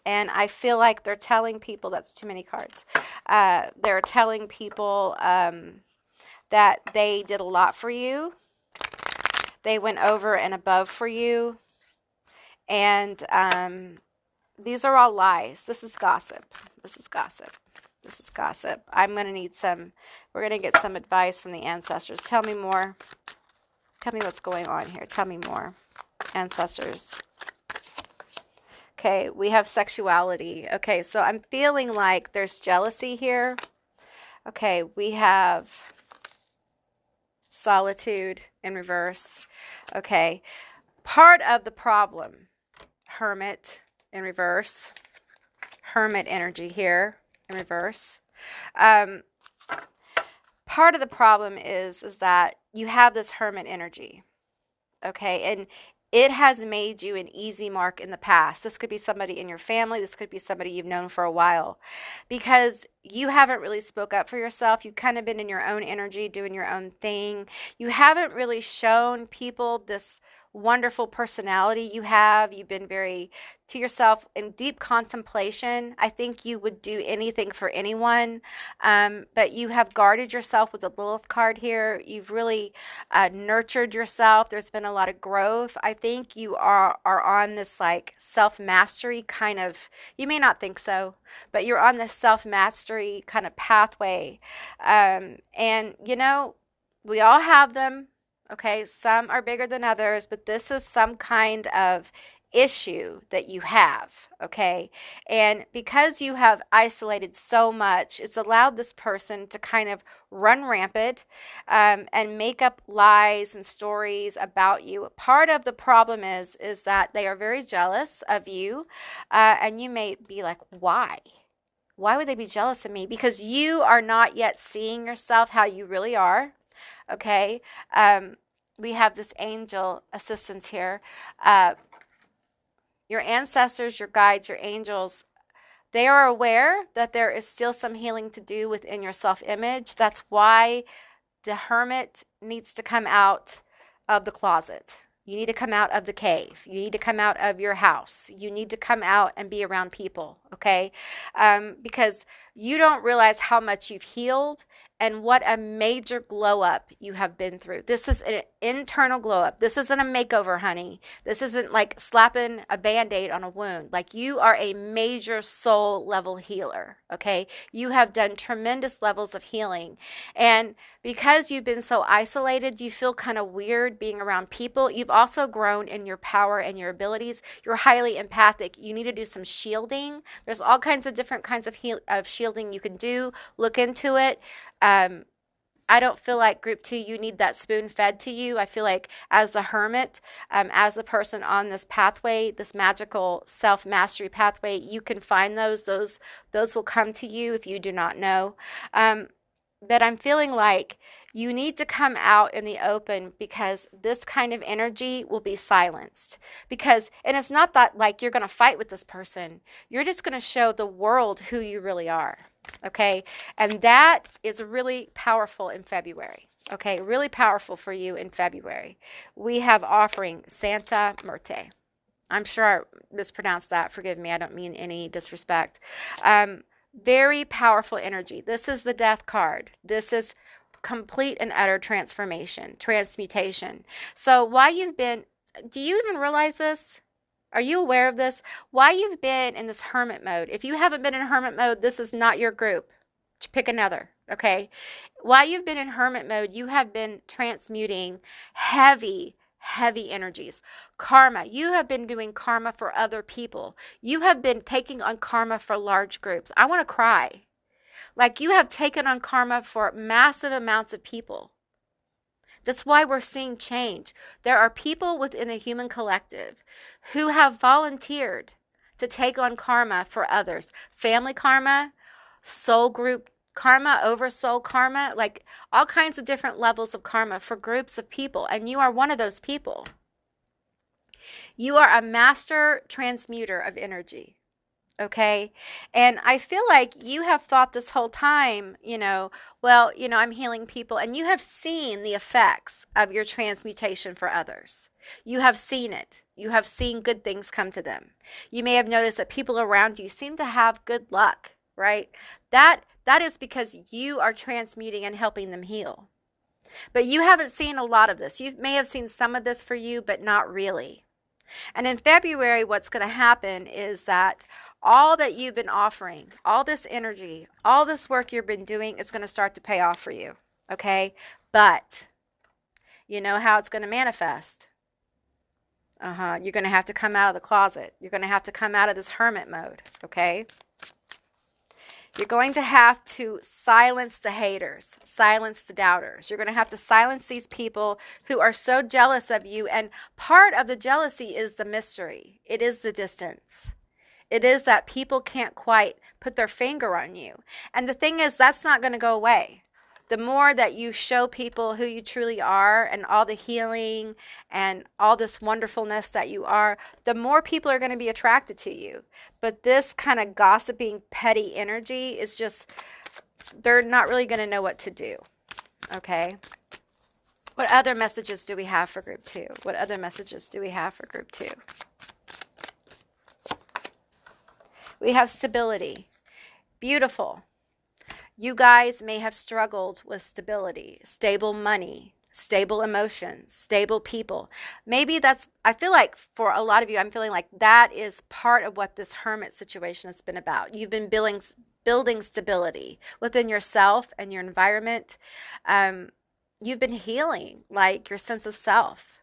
And I feel like they're telling people, that's too many cards. They're telling people that they did a lot for you. They went over and above for you. And these are all lies. This is gossip. This is gossip. This is gossip. I'm going to need we're going to get some advice from the ancestors. Tell me more. Tell me what's going on here. Tell me more, ancestors. Okay, we have sexuality. Okay, so I'm feeling like there's jealousy here. Okay, we have solitude in reverse. Okay, part of the problem, Hermit in reverse. Hermit energy here in reverse. Part of the problem is that you have this Hermit energy. Okay, and it has made you an easy mark in the past. This could be somebody in your family. This could be somebody you've known for a while, because you haven't really spoke up for yourself. You've kind of been in your own energy, doing your own thing. You haven't really shown people this wonderful personality you have. You've been very to yourself in deep contemplation. I think you would do anything for anyone, but you have guarded yourself with the Lilith card here. You've really nurtured yourself. There's been a lot of growth. I think you are on this like self-mastery kind of, you may not think so, but you're on this self-mastery kind of pathway. And you know, we all have them. Okay, some are bigger than others, but this is some kind of issue that you have, okay? And because you have isolated so much, it's allowed this person to kind of run rampant and make up lies and stories about you. Part of the problem is that they are very jealous of you, and you may be like, why? Why would they be jealous of me? Because you are not yet seeing yourself how you really are. Okay, we have this angel assistance here. Your ancestors, your guides, your angels They are aware that there is still some healing to do within your self-image. That's why the hermit needs to come out of the closet. You need to come out of the cave. You need to come out of your house. You need to come out and be around people, okay? Because you don't realize how much you've healed and what a major glow up you have been through. This is an internal glow up. This isn't a makeover, honey. This isn't like slapping a band-aid on a wound. Like, you are a major soul level healer, okay? You have done tremendous levels of healing. And because you've been so isolated, you feel kind of weird being around people. You've also grown in your power and your abilities. You're highly empathic. You need to do some shielding. There's all kinds of different kinds of shielding you can do. Look into it. I don't feel like group 2, you need that spoon fed to you. I feel like as the hermit, as a person on this pathway, this magical self-mastery pathway, you can find those. Those will come to you if you do not know. But I'm feeling like you need to come out in the open, because this kind of energy will be silenced. And it's not that like you're going to fight with this person. You're just going to show the world who you really are. Okay. And that is really powerful in February. Okay. Really powerful for you in February. We have offering Santa Muerte. I'm sure I mispronounced that. Forgive me. I don't mean any disrespect. Very powerful energy. This is the death card. This is complete and utter transmutation. So why you've been, do you even realize this? Are you aware of this? Why you've been in this hermit mode? If you haven't been in hermit mode, this is not your group. Pick another, okay? While you've been in hermit mode, you have been transmuting heavy energies. Karma. You have been doing karma for other people. You have been taking on karma for large groups. I want to cry. Like, you have taken on karma for massive amounts of people. That's why we're seeing change. There are people within the human collective who have volunteered to take on karma for others. Family karma, soul group karma, oversoul karma, like all kinds of different levels of karma for groups of people. And you are one of those people. You are a master transmuter of energy. Okay. And I feel like you have thought this whole time, I'm healing people, and you have seen the effects of your transmutation for others. You have seen it. You have seen good things come to them. You may have noticed that people around you seem to have good luck, right? That is because you are transmuting and helping them heal. But you haven't seen a lot of this. You may have seen some of this for you, but not really. And in February, what's going to happen is that all that you've been offering, all this energy, all this work you've been doing is going to start to pay off for you. Okay? But you know how it's going to manifest. You're going to have to come out of the closet. You're going to have to come out of this hermit mode. Okay? You're going to have to silence the haters, silence the doubters. You're going to have to silence these people who are so jealous of you. And part of the jealousy is the mystery. It is the distance. It is that people can't quite put their finger on you. And the thing is, that's not going to go away. The more that you show people who you truly are and all the healing and all this wonderfulness that you are, the more people are going to be attracted to you. But this kind of gossiping, petty energy is just, they're not really going to know what to do. Okay? What other messages do we have for group 2? What other messages do we have for group 2? We have stability. Beautiful. You guys may have struggled with stability, stable money, stable emotions, stable people. Maybe I feel like for a lot of you, I'm feeling like that is part of what this hermit situation has been about. You've been building stability within yourself and your environment. You've been healing, like your sense of self,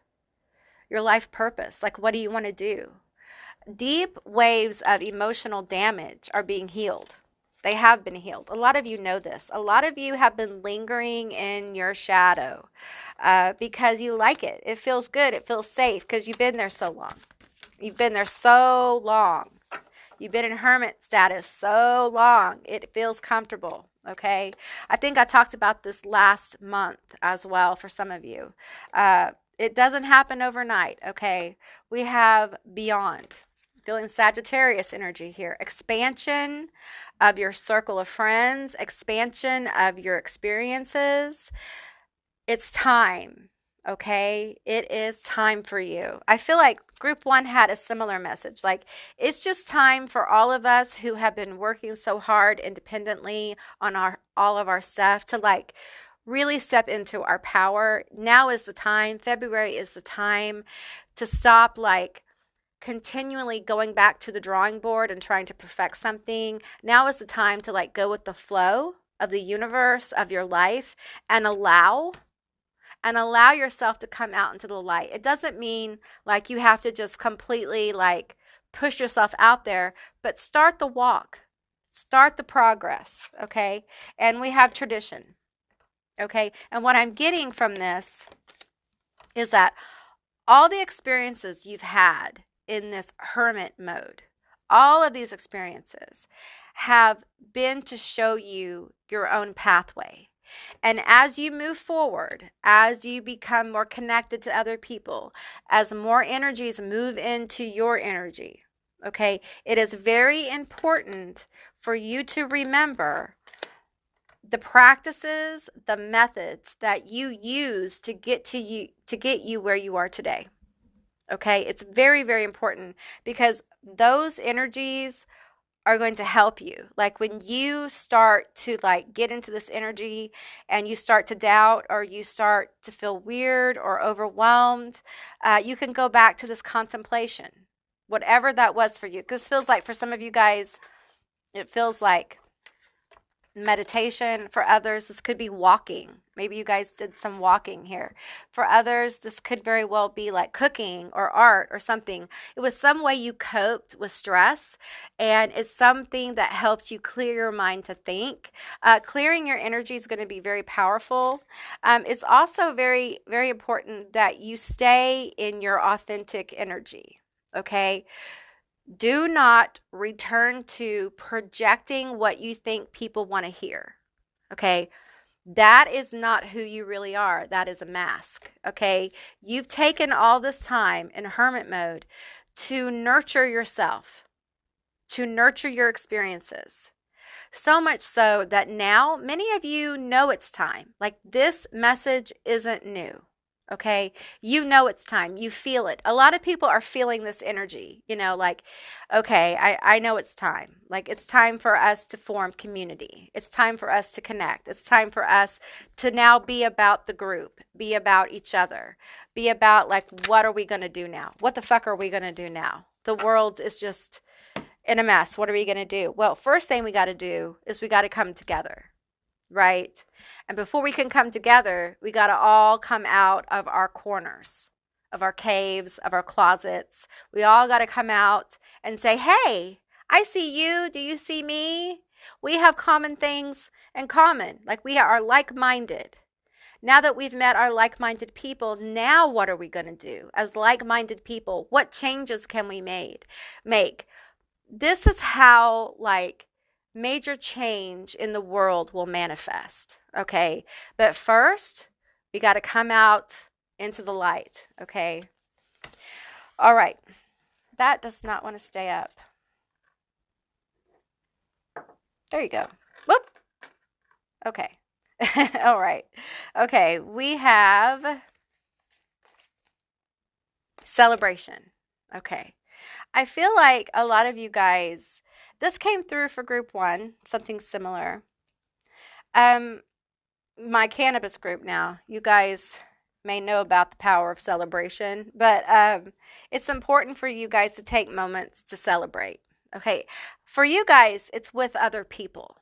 your life purpose. Like, what do you want to do? Deep waves of emotional damage are being healed. They have been healed. A lot of you know this. A lot of you have been lingering in your shadow because you like it. It feels good. It feels safe because you've been there so long. You've been there so long. You've been in hermit status so long. It feels comfortable, okay? I think I talked about this last month as well for some of you. It doesn't happen overnight, okay? We have beyond. feeling Sagittarius energy here. Expansion of your circle of friends, expansion of your experiences. It's time. Okay, it is time for you. I feel like group one had a similar message. Like, it's just time for all of us who have been working so hard independently on all of our stuff to like really step into our power. Now is the time. February is the time to stop like continually going back to the drawing board and trying to perfect something. Now is the time to like go with the flow of the universe, of your life, and allow yourself to come out into the light. It doesn't mean like you have to just completely like push yourself out there, but start the walk, start the progress, okay? And we have tradition, okay? And what I'm getting from this is that all the experiences you've had in this hermit mode, all of these experiences have been to show you your own pathway. And as you move forward, as you become more connected to other people, as more energies move into your energy, okay, it is very important for you to remember the practices, the methods that you use to get you where you are today. Okay, it's very, very important because those energies are going to help you. Like when you start to like get into this energy and you start to doubt or you start to feel weird or overwhelmed, you can go back to this contemplation, whatever that was for you. Because feels like for some of you guys, it feels like meditation. For others, this could be walking. Maybe you guys did some walking here. For others, this could very well be like cooking or art or something. It was some way you coped with stress, and it's something that helps you clear your mind to think. Clearing your energy is going to be very powerful. It's also very, very important that you stay in your authentic energy, okay? Do not return to projecting what you think people want to hear. Okay. That is not who you really are. That is a mask. Okay. You've taken all this time in hermit mode to nurture yourself, to nurture your experiences. So much so that now many of you know it's time. Like this message isn't new. Okay. You know it's time. You feel it. A lot of people are feeling this energy, like, okay, I know it's time. Like it's time for us to form community. It's time for us to connect. It's time for us to now be about the group, be about each other, be about like, what are we going to do now? What the fuck are we going to do now? The world is just in a mess. What are we going to do? Well, first thing we got to do is we got to come together. Right? And before we can come together, we got to all come out of our corners, of our caves, of our closets. We all got to come out and say, hey, I see you. Do you see me? We have common things in common. Like we are like-minded. Now that we've met our like-minded people, now what are we going to do as like-minded people? What changes can we make? This is how major change in the world will manifest, okay? But first, we got to come out into the light, okay? All right. That does not want to stay up. There you go. Whoop. Okay. All right. Okay, we have celebration. Okay. I feel like a lot of you guys, this came through for group one, something similar. My cannabis group now, you guys may know about the power of celebration, but it's important for you guys to take moments to celebrate. Okay. For you guys, it's with other people.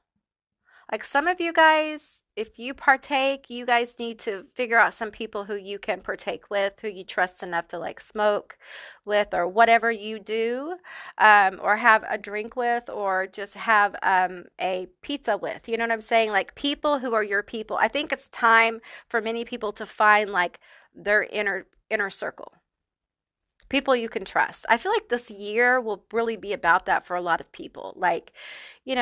Like some of you guys, if you partake, you guys need to figure out some people who you can partake with, who you trust enough to like smoke with or whatever you do, or have a drink with, or just have a pizza with. You know what I'm saying? Like people who are your people. I think it's time for many people to find like their inner circle. People you can trust. I feel like this year will really be about that for a lot of people. Like, 3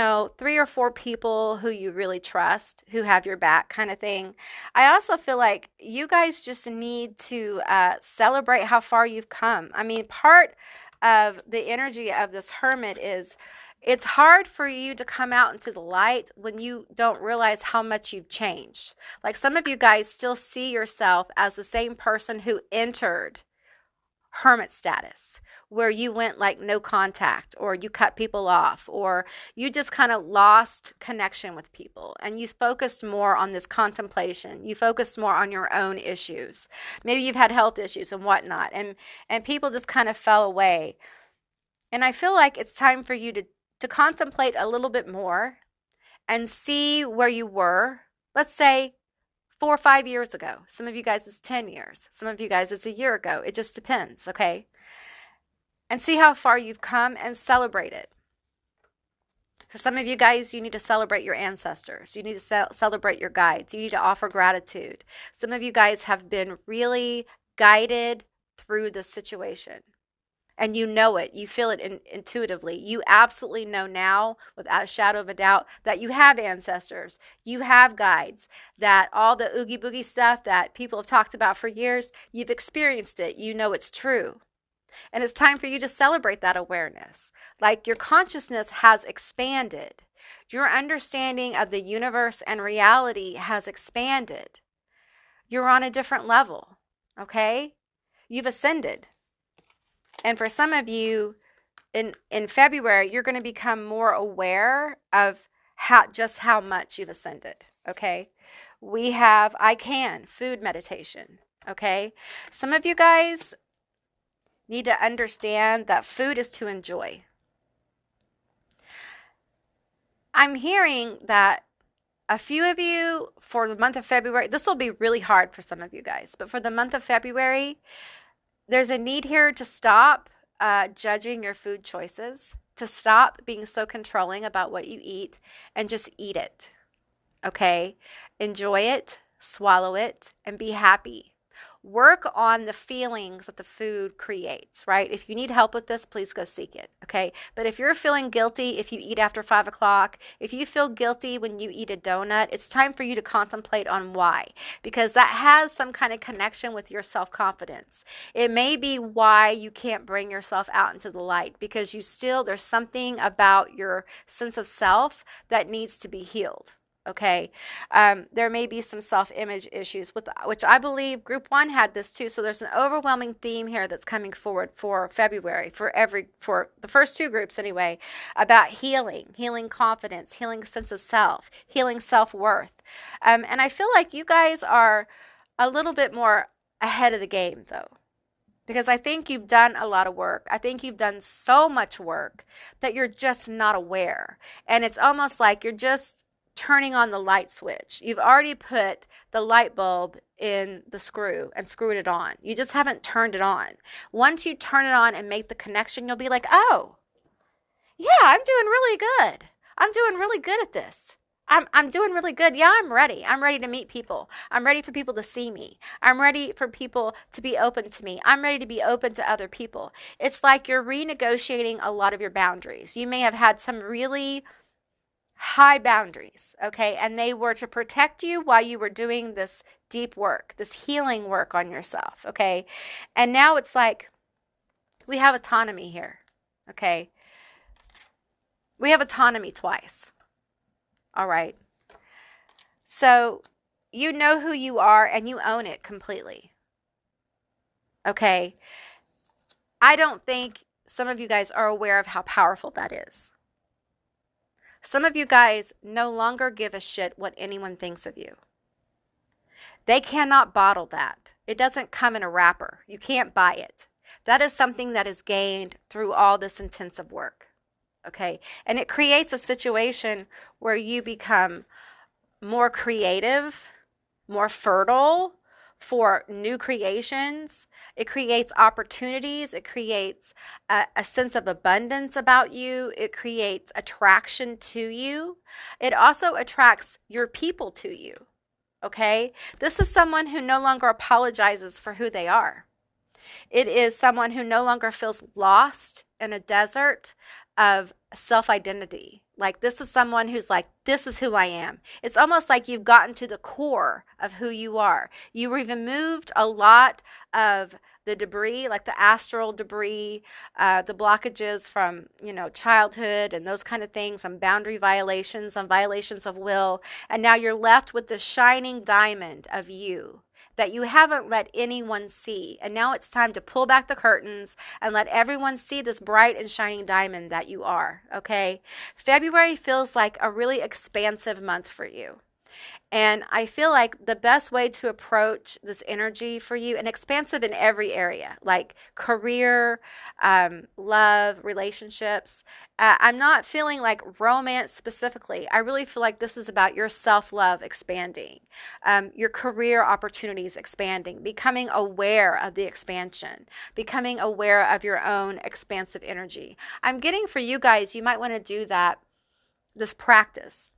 or 4 people who you really trust, who have your back kind of thing. I also feel like you guys just need to celebrate how far you've come. I mean, part of the energy of this hermit is it's hard for you to come out into the light when you don't realize how much you've changed. Like some of you guys still see yourself as the same person who entered hermit status, where you went like no contact, or you cut people off, or you just kind of lost connection with people, and you focused more on this contemplation. You focused more on your own issues. Maybe you've had health issues and whatnot, and people just kind of fell away. And I feel like it's time for you to contemplate a little bit more and see where you were. Let's say 4 or 5 years ago. Some of you guys it's 10 years. Some of you guys it's a year ago. It just depends, okay? And see how far you've come and celebrate it. For some of you guys, you need to celebrate your ancestors. You need to celebrate your guides. You need to offer gratitude. Some of you guys have been really guided through this situation. And you know it. You feel it intuitively. You absolutely know now, without a shadow of a doubt, that you have ancestors. You have guides. That all the oogie boogie stuff that people have talked about for years, you've experienced it. You know it's true. And it's time for you to celebrate that awareness. Like your consciousness has expanded. Your understanding of the universe and reality has expanded. You're on a different level. Okay? You've ascended. And for some of you, in February, you're going to become more aware of how much you've ascended, okay? We have food meditation, okay? Some of you guys need to understand that food is to enjoy. I'm hearing that a few of you, for the month of February, this will be really hard for some of you guys, but for the month of February, there's a need here to stop judging your food choices, to stop being so controlling about what you eat, and just eat it, okay? Enjoy it, swallow it, and be happy. Work on the feelings that the food creates, right? If you need help with this, please go seek it, okay? But if you're feeling guilty if you eat after 5 o'clock, if you feel guilty when you eat a donut, it's time for you to contemplate on why, because that has some kind of connection with your self-confidence. It may be why you can't bring yourself out into the light, because there's something about your sense of self that needs to be healed. Okay, there may be some self-image issues which I believe group 1 had this too. So there's an overwhelming theme here that's coming forward for February for the first 2 groups anyway, about healing confidence, healing sense of self, healing self-worth. And I feel like you guys are a little bit more ahead of the game though, because I think you've done a lot of work. I think you've done so much work that you're just not aware, and it's almost like you're just turning on the light switch. You've already put the light bulb in the screw and screwed it on. You just haven't turned it on. Once you turn it on and make the connection, you'll be like, oh, yeah, I'm doing really good. I'm doing really good at this. I'm doing really good. Yeah, I'm ready. I'm ready to meet people. I'm ready for people to see me. I'm ready for people to be open to me. I'm ready to be open to other people. It's like you're renegotiating a lot of your boundaries. You may have had some really high boundaries, okay? And they were to protect you while you were doing this deep work, this healing work on yourself, okay? And now it's like we have autonomy here, okay? We have autonomy twice, all right? So you know who you are and you own it completely, okay? I don't think some of you guys are aware of how powerful that is. Some of you guys no longer give a shit what anyone thinks of you. They cannot bottle that. It doesn't come in a wrapper. You can't buy it. That is something that is gained through all this intensive work. Okay? And it creates a situation where you become more creative, more fertile for new creations. It creates opportunities. It creates a sense of abundance about you. It creates attraction to you. It also attracts your people to you. Okay? This is someone who no longer apologizes for who they are. It is someone who no longer feels lost in a desert of self-identity. Like, this is someone who's like, this is who I am. It's almost like you've gotten to the core of who you are. You removed a lot of the debris, like the astral debris, the blockages from, childhood and those kind of things, some boundary violations, some violations of will. And now you're left with the shining diamond of you that you haven't let anyone see. And now it's time to pull back the curtains and let everyone see this bright and shining diamond that you are, okay? February feels like a really expansive month for you. And I feel like the best way to approach this energy for you, and expansive in every area, like career, love, relationships. I'm not feeling like romance specifically. I really feel like this is about your self-love expanding, your career opportunities expanding, becoming aware of the expansion, becoming aware of your own expansive energy. I'm getting for you guys, you might want to do that, this practice,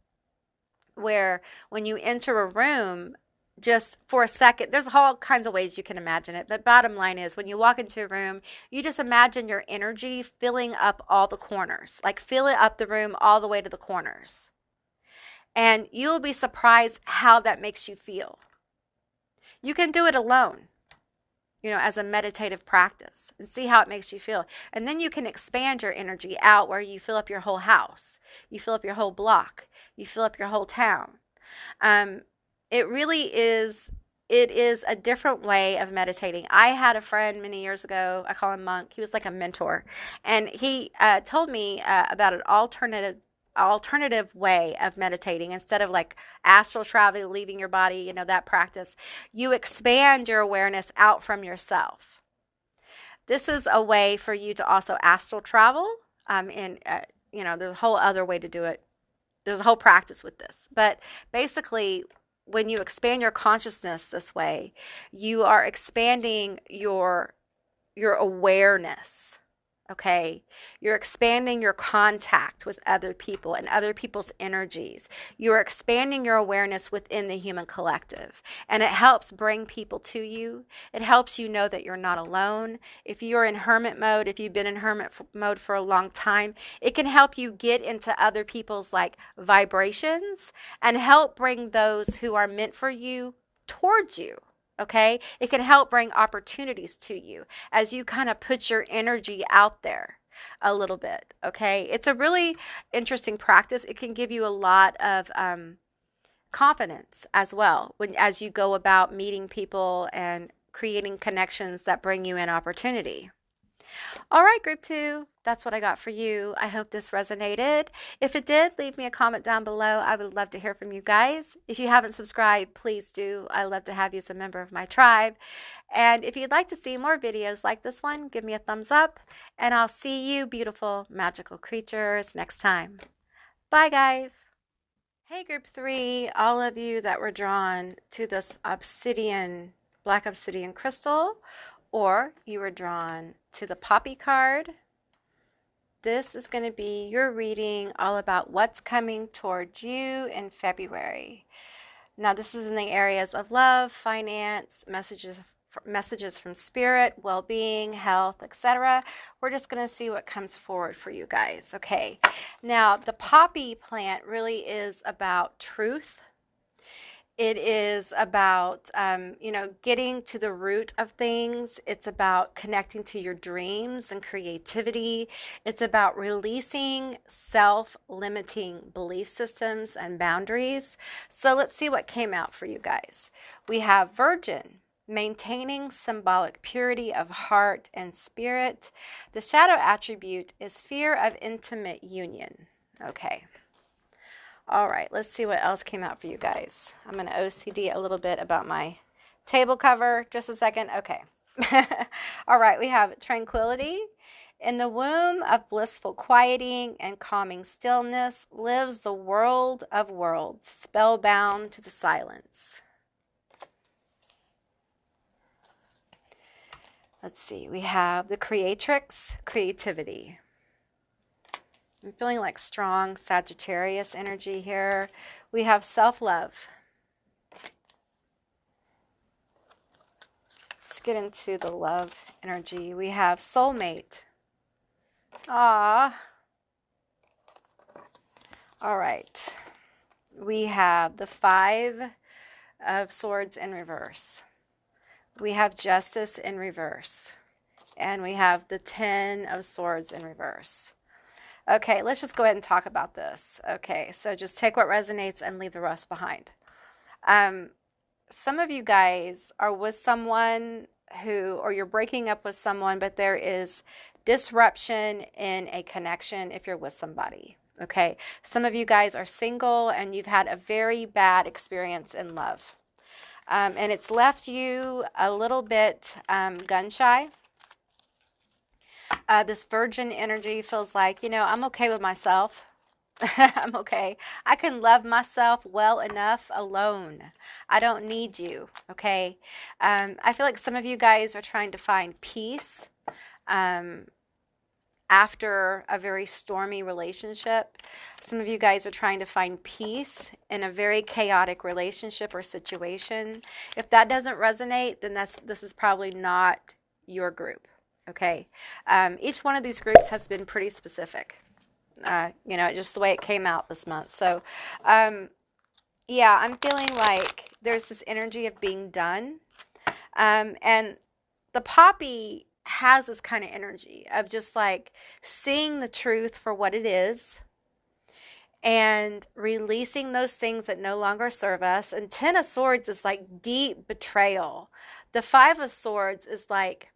where when you enter a room, just for a second, there's all kinds of ways you can imagine it. But bottom line is, when you walk into a room, you just imagine your energy filling up all the corners, like fill it up the room all the way to the corners. And you'll be surprised how that makes you feel. You can do it alone, as a meditative practice, and see how it makes you feel. And then you can expand your energy out where you fill up your whole house, you fill up your whole block, you fill up your whole town. It is a different way of meditating. I had a friend many years ago, I call him Monk. He was like a mentor. And he told me about an alternative way of meditating. Instead of like astral travel, leaving your body, that practice, you expand your awareness out from yourself. This is a way for you to also astral travel. There's a whole other way to do it. There's a whole practice with this. But basically, when you expand your consciousness this way, you are expanding your awareness. Okay, you're expanding your contact with other people and other people's energies. You're expanding your awareness within the human collective, and it helps bring people to you. It helps you know that you're not alone. If you're in hermit mode, if you've been in hermit mode for a long time, it can help you get into other people's like vibrations and help bring those who are meant for you towards you. Okay, it can help bring opportunities to you as you kind of put your energy out there a little bit. Okay, it's a really interesting practice. It can give you a lot of confidence as well as you go about meeting people and creating connections that bring you in opportunity. All right, group 2, that's what I got for you. I hope this resonated. If it did, leave me a comment down below. I would love to hear from you guys. If you haven't subscribed, please do. I love to have you as a member of my tribe. And if you'd like to see more videos like this one, give me a thumbs up. And I'll see you, beautiful, magical creatures, next time. Bye, guys. Hey, group 3, all of you that were drawn to this obsidian, black obsidian crystal, or you were drawn to the poppy card. This is going to be your reading all about what's coming towards you in February. Now, this is in the areas of love, finance, messages from spirit, well-being, health, etc. We're just going to see what comes forward for you guys. Okay. Now, the poppy plant really is about truth. It is about, getting to the root of things. It's about connecting to your dreams and creativity. It's about releasing self-limiting belief systems and boundaries. So let's see what came out for you guys. We have Virgin, maintaining symbolic purity of heart and spirit. The shadow attribute is fear of intimate union. Okay. All right, let's see what else came out for you guys. I'm going to OCD a little bit about my table cover. Just a second. Okay. All right, we have tranquility. In the womb of blissful quieting and calming stillness lives the world of worlds, spellbound to the silence. Let's see, we have the creatrix, creativity. I'm feeling like strong Sagittarius energy here. We have self-love. Let's get into the love energy. We have soulmate. Ah. All right. We have the Five of Swords in reverse. We have Justice in reverse. And we have the Ten of Swords in reverse. Okay, let's just go ahead and talk about this. Okay, so just take what resonates and leave the rest behind. Some of you guys are with someone or you're breaking up with someone, but there is disruption in a connection if you're with somebody. Okay, some of you guys are single and you've had a very bad experience in love. And it's left you a little bit gun shy. This virgin energy feels like, I'm okay with myself. I'm okay. I can love myself well enough alone. I don't need you. Okay. I feel like some of you guys are trying to find peace after a very stormy relationship. Some of you guys are trying to find peace in a very chaotic relationship or situation. If that doesn't resonate, then this is probably not your group. Okay. Each one of these groups has been pretty specific. Just the way it came out this month. So, yeah, I'm feeling like there's this energy of being done. And the poppy has this kind of energy of just like seeing the truth for what it is and releasing those things that no longer serve us. And Ten of Swords is like deep betrayal. The Five of Swords is like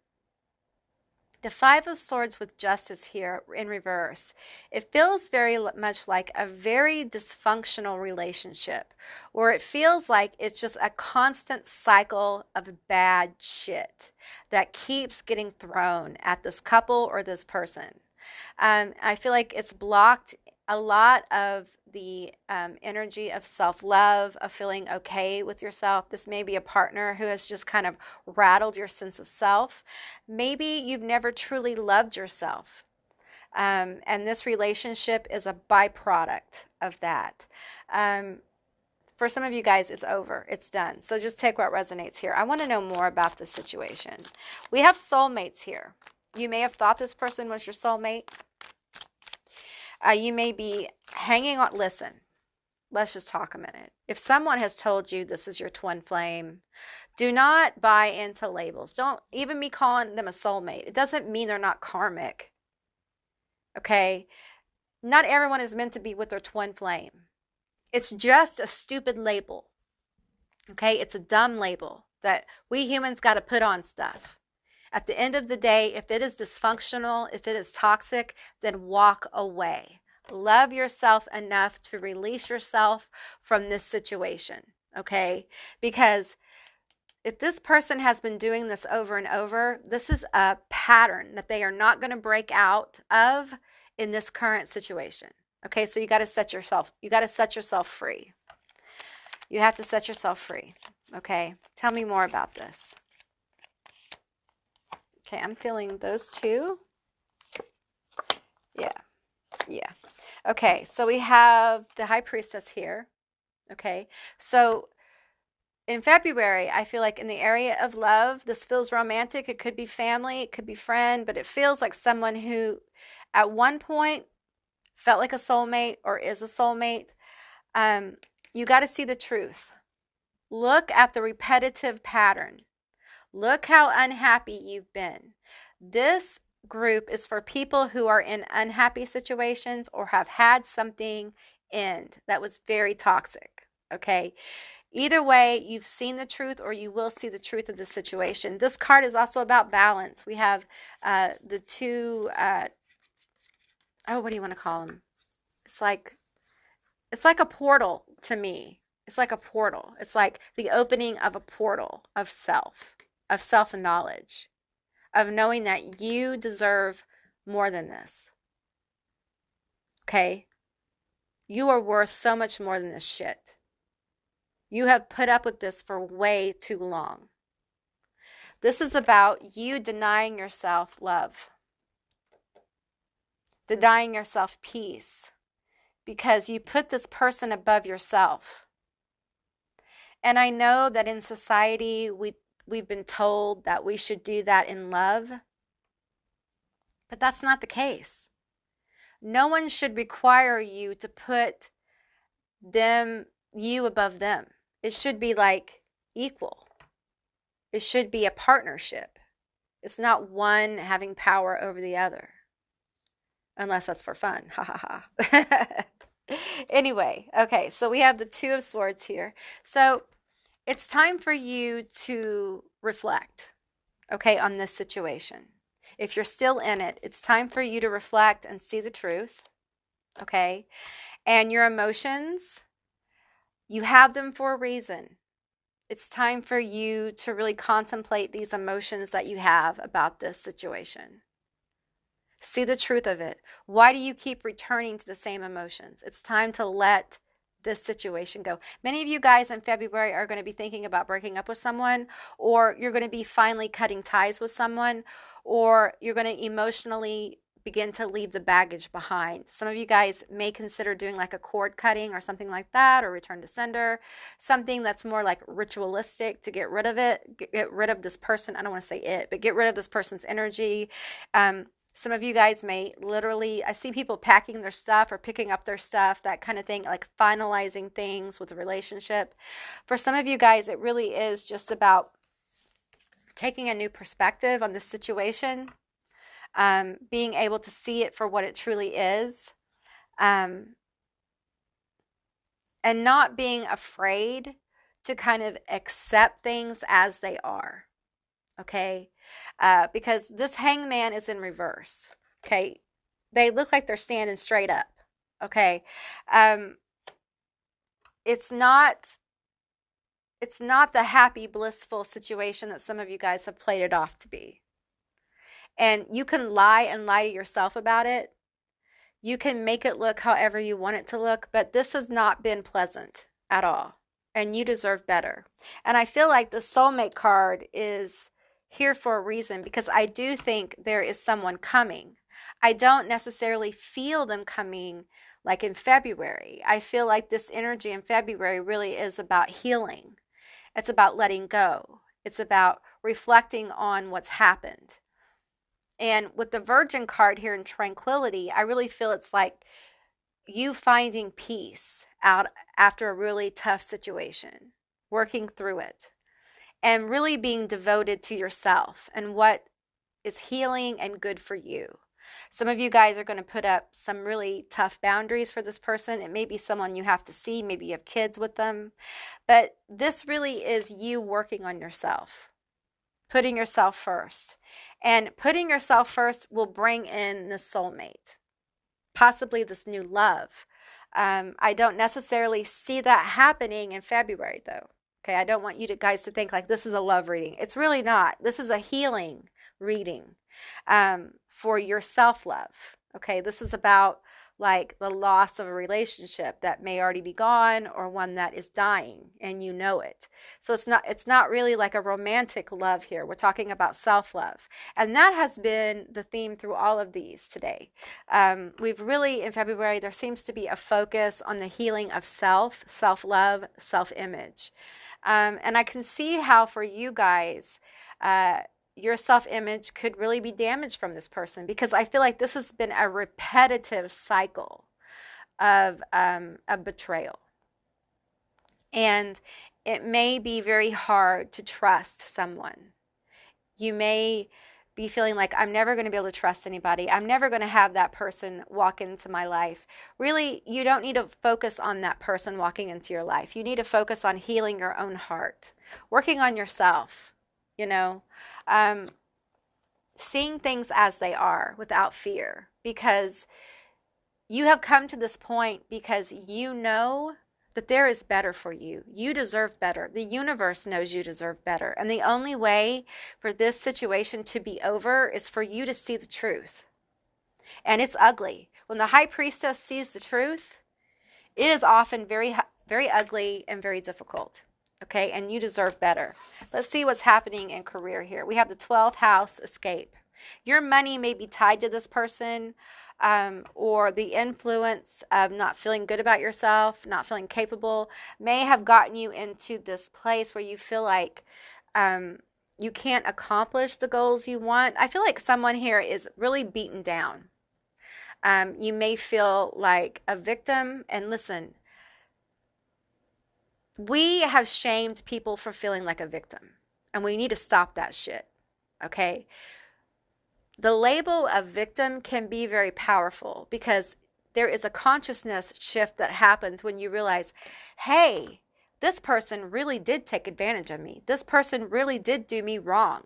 the Five of Swords with Justice here in reverse. It feels very much like a very dysfunctional relationship where it feels like it's just a constant cycle of bad shit that keeps getting thrown at this couple or this person. I feel like it's blocked a lot of the energy of self-love, of feeling okay with yourself. This may be a partner who has just kind of rattled your sense of self. Maybe you've never truly loved yourself. And this relationship is a byproduct of that. For some of you guys, it's over. It's done. So just take what resonates here. I want to know more about this situation. We have soulmates here. You may have thought this person was your soulmate. You may be hanging on. Listen, let's just talk a minute. If someone has told you this is your twin flame, do not buy into labels. Don't even me calling them a soulmate. It doesn't mean they're not karmic. Okay? Not everyone is meant to be with their twin flame. It's just a stupid label. Okay? It's a dumb label that we humans got to put on stuff. At the end of the day, if it is dysfunctional, if it is toxic, then walk away. Love yourself enough to release yourself from this situation, okay? Because if this person has been doing this over and over, this is a pattern that they are not going to break out of in this current situation. Okay, so you got to set yourself free. You have to set yourself free. Okay, tell me more about this. Okay, I'm feeling those two. Yeah. Okay, so we have the High Priestess here. Okay, so in February, I feel like in the area of love, this feels romantic. It could be family, it could be friend, but it feels like someone who at one point felt like a soulmate or is a soulmate. You got to see the truth. Look at the repetitive pattern. Look how unhappy you've been. This group is for people who are in unhappy situations or have had something end that was very toxic. Okay. Either way, you've seen the truth or you will see the truth of the situation. This card is also about balance. We have the two, what do you want to call them? It's like a portal to me. It's like a portal. It's like the opening of a portal of self-knowledge, of knowing that you deserve more than this. Okay? You are worth so much more than this shit. You have put up with this for way too long. This is about you denying yourself love, denying yourself peace, because you put this person above yourself. And I know that in society, we've been told that we should do that in love, but that's not the case. No one should require you to put you above them. It should be like equal. It should be a partnership. It's not one having power over the other, unless that's for fun. Ha ha ha. Anyway, okay, so we have the Two of Swords here. So it's time for you to reflect, okay, on this situation. If you're still in it, it's time for you to reflect and see the truth, okay? And your emotions, you have them for a reason. It's time for you to really contemplate these emotions that you have about this situation. See the truth of it. Why do you keep returning to the same emotions? It's time to let this situation go. Many of you guys in February are going to be thinking about breaking up with someone, or you're going to be finally cutting ties with someone, or you're going to emotionally begin to leave the baggage behind. Some of you guys may consider doing like a cord cutting or something like that, or return to sender, something that's more like ritualistic to get rid of it, get rid of this person. I don't want to say it, but get rid of this person's energy. Some of you guys may literally, I see people packing their stuff or picking up their stuff, that kind of thing, like finalizing things with a relationship. For some of you guys, it really is just about taking a new perspective on the situation, being able to see it for what it truly is, and not being afraid to kind of accept things as they are. Okay, because this hangman is in reverse. Okay, they look like they're standing straight up. Okay, it's not the happy, blissful situation that some of you guys have played it off to be. And you can lie and lie to yourself about it. You can make it look however you want it to look, but this has not been pleasant at all, and you deserve better. And I feel like the soulmate card is here for a reason, because I do think there is someone coming. I don't necessarily feel them coming like in February. I feel like this energy in February really is about healing. It's about letting go. It's about reflecting on what's happened. And with the Virgin card here in Tranquility, I really feel it's like you finding peace out after a really tough situation, working through it, and really being devoted to yourself and what is healing and good for you. Some of you guys are going to put up some really tough boundaries for this person. It may be someone you have to see. Maybe you have kids with them. But this really is you working on yourself, putting yourself first. And putting yourself first will bring in the soulmate, possibly this new love. I don't necessarily see that happening in February, though. Okay, I don't want you guys to think like this is a love reading. It's really not. This is a healing reading for your self-love. Okay, this is about like the loss of a relationship that may already be gone, or one that is dying and you know it. So it's not really like a romantic love here. We're talking about self-love. And that has been the theme through all of these today. We've really, in February, there seems to be a focus on the healing of self-love, self-image. And I can see how for you guys, your self-image could really be damaged from this person, because I feel like this has been a repetitive cycle of a betrayal. And it may be very hard to trust someone. You may be feeling like, I'm never going to be able to trust anybody. I'm never going to have that person walk into my life. Really, you don't need to focus on that person walking into your life. You need to focus on healing your own heart, working on yourself, seeing things as they are without fear, because you have come to this point because you know that there is better for you. You deserve better. The universe knows you deserve better. And the only way for this situation to be over is for you to see the truth. And it's ugly. When the high priestess sees the truth, it is often very, very ugly and very difficult. Okay, and you deserve better. Let's see what's happening in career here. We have the 12th house, escape. Your money may be tied to this person, or the influence of not feeling good about yourself, not feeling capable, may have gotten you into this place where you feel like you can't accomplish the goals you want. I feel like someone here is really beaten down. You may feel like a victim, and listen, We have shamed people for feeling like a victim, and we need to stop that shit. Okay? The label of victim can be very powerful because there is a consciousness shift that happens when you realize, hey, this person really did take advantage of me. This person really did do me wrong.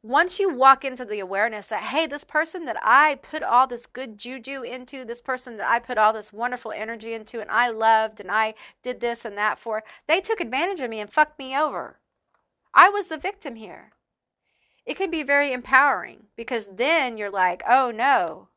Once you walk into the awareness that, hey, this person that I put all this good juju into, this person that I put all this wonderful energy into, and I loved, and I did this and that for, they took advantage of me and fucked me over. I was the victim here. It can be very empowering because then you're like, oh no.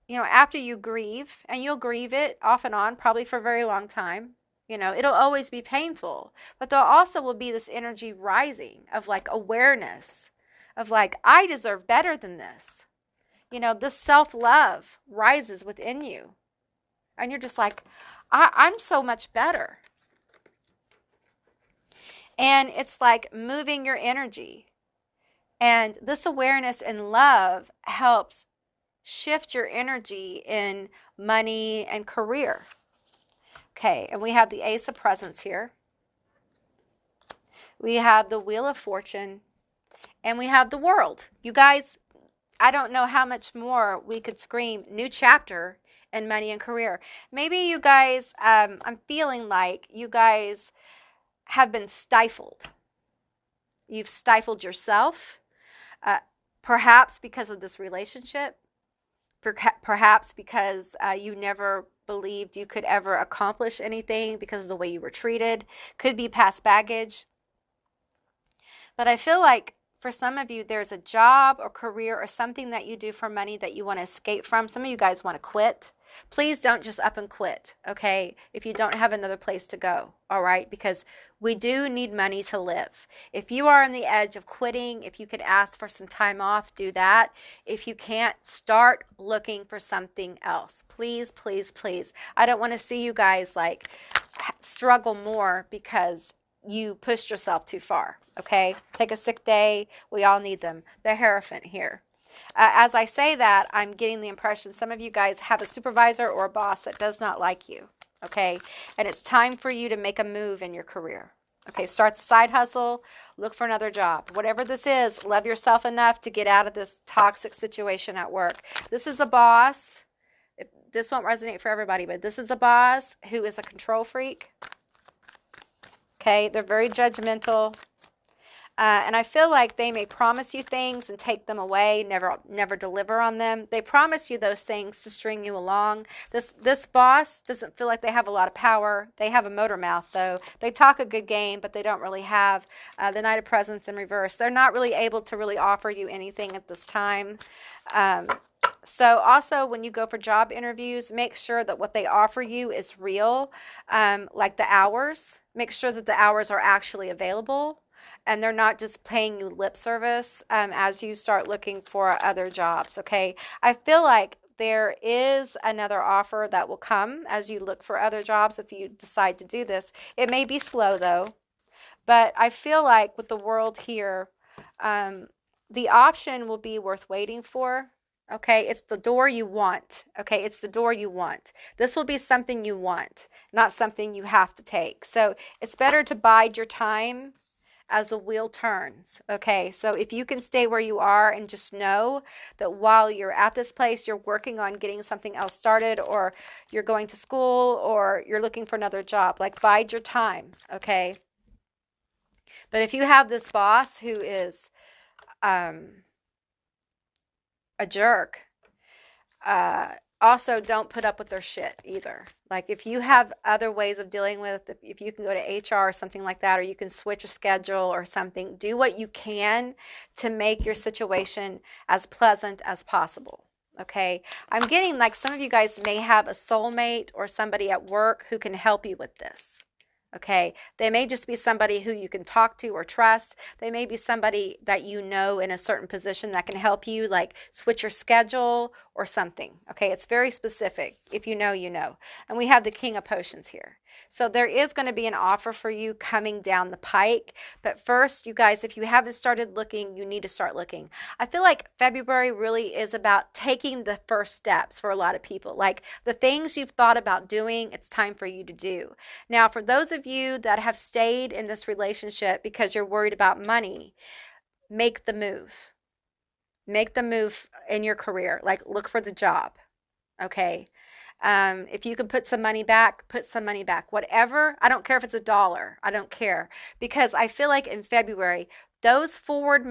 You know, after you grieve, and you'll grieve it off and on, probably for a very long time, you know, it'll always be painful. But there also will be this energy rising of like awareness of like, I deserve better than this. You know, this self-love rises within you. And you're just like, I'm so much better. And it's like moving your energy. And this awareness and love helps shift your energy in money and career. Okay, and we have the Ace of Presents here. We have the Wheel of Fortune. And we have the World. You guys, I don't know how much more we could scream new chapter in money and career. Maybe you guys, I'm feeling like you guys have been stifled. You've stifled yourself, perhaps because of this relationship, perhaps because you never believed you could ever accomplish anything because of the way you were treated. Could be past baggage. But I feel like for some of you, there's a job or career or something that you do for money that you want to escape from. Some of you guys want to quit. Please don't just up and quit, okay, if you don't have another place to go, all right? Because we do need money to live. If you are on the edge of quitting, if you could ask for some time off, do that. If you can't, start looking for something else. Please, please, please. I don't want to see you guys like struggle more because you pushed yourself too far, okay? Take a sick day. We all need them. The Hierophant here. As I say that, I'm getting the impression some of you guys have a supervisor or a boss that does not like you, okay? And it's time for you to make a move in your career. Okay, start the side hustle, look for another job. Whatever this is, love yourself enough to get out of this toxic situation at work. This is a boss. This won't resonate for everybody, but this is a boss who is a control freak. Okay, they're very judgmental. And I feel like they may promise you things and take them away, never deliver on them. They promise you those things to string you along. This boss doesn't feel like they have a lot of power. They have a motor mouth, though. They talk a good game, but they don't really have the Knight of Presents in reverse. They're not really able to really offer you anything at this time. So also when you go for job interviews, make sure that what they offer you is real, like the hours. Make sure that the hours are actually available. And they're not just paying you lip service as you start looking for other jobs, okay? I feel like there is another offer that will come as you look for other jobs if you decide to do this. It may be slow, though. But I feel like with the World here, the option will be worth waiting for. Okay, it's the door you want. Okay, it's the door you want. This will be something you want, not something you have to take. So it's better to bide your time as the wheel turns. Okay, so if you can stay where you are and just know that while you're at this place, you're working on getting something else started, or you're going to school, or you're looking for another job, like bide your time. Okay, but if you have this boss who is a jerk, also don't put up with their shit either. Like if you have other ways of dealing with, if you can go to HR or something like that, or you can switch a schedule or something, do what you can to make your situation as pleasant as possible. Okay, I'm getting like some of you guys may have a soulmate or somebody at work who can help you with this. Okay, they may just be somebody who you can talk to or trust. They may be somebody that you know in a certain position that can help you, like switch your schedule or something. Okay, it's very specific. If you know, you know. And we have the King of Potions here. So there is going to be an offer for you coming down the pike. But first, you guys, if you haven't started looking, you need to start looking. I feel like February really is about taking the first steps for a lot of people. Like the things you've thought about doing, it's time for you to do. Now, for those of you that have stayed in this relationship because you're worried about money, make the move. Make the move in your career. Like look for the job. Okay. If you can put some money back, put some money back. Whatever. I don't care if it's $1. I don't care. Because I feel like in February, those forward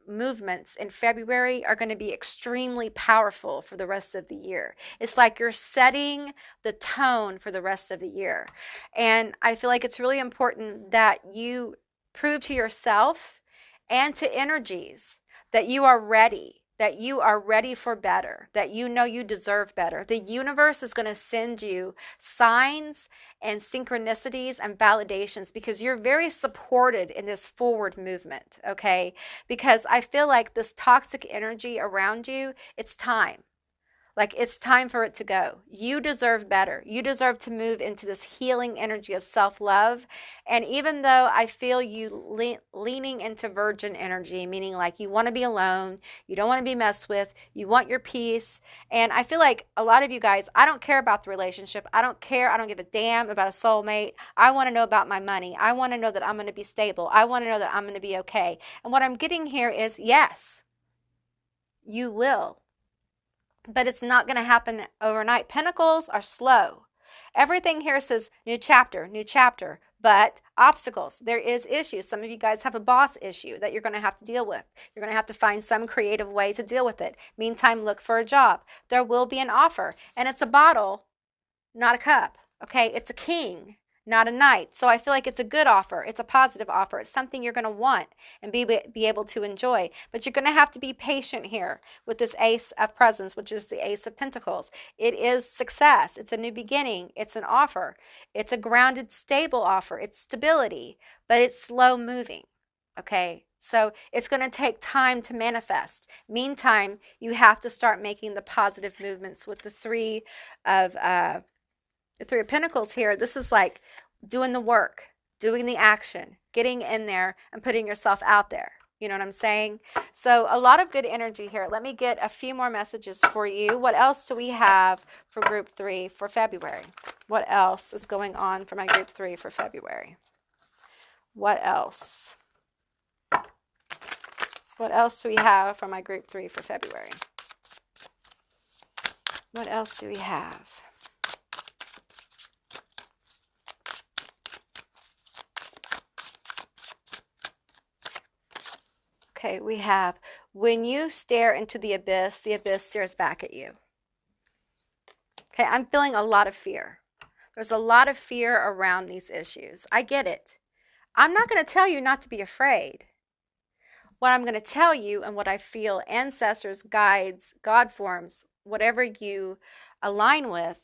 movements in February are going to be extremely powerful for the rest of the year. It's like you're setting the tone for the rest of the year. And I feel like it's really important that you prove to yourself and to energies that you are ready. That you are ready for better, that you know you deserve better. The universe is going to send you signs and synchronicities and validations because you're very supported in this forward movement, okay? Because I feel like this toxic energy around you, it's time. Like it's time for it to go. You deserve better. You deserve to move into this healing energy of self-love. And even though I feel you leaning into virgin energy, meaning like you want to be alone, you don't want to be messed with, you want your peace. And I feel like a lot of you guys, I don't care about the relationship. I don't care. I don't give a damn about a soulmate. I want to know about my money. I want to know that I'm going to be stable. I want to know that I'm going to be okay. And what I'm getting here is yes, you will. But it's not going to happen overnight. Pentacles are slow. Everything here says new chapter, but obstacles. There is issues. Some of you guys have a boss issue that you're going to have to deal with. You're going to have to find some creative way to deal with it. Meantime, look for a job. There will be an offer, and it's a bottle, not a cup. Okay, it's a king, not a knight. So I feel like it's a good offer. It's a positive offer. It's something you're going to want and be able to enjoy. But you're going to have to be patient here with this Ace of Presents, which is the Ace of Pentacles. It is success. It's a new beginning. It's an offer. It's a grounded, stable offer. It's stability, but it's slow moving. Okay, so it's going to take time to manifest. Meantime, you have to start making the positive movements with the Three of Pentacles here. This is like doing the work, doing the action, getting in there and putting yourself out there. You know what I'm saying? So a lot of good energy here. Let me get a few more messages for you. What else do we have for group 3 for February? What else is going on for my group 3 for February? What else? What else do we have for my group 3 for February? What else do we have? Okay, we have, when you stare into the abyss stares back at you. Okay, I'm feeling a lot of fear. There's a lot of fear around these issues. I get it. I'm not going to tell you not to be afraid. What I'm going to tell you and what I feel ancestors, guides, God forms, whatever you align with,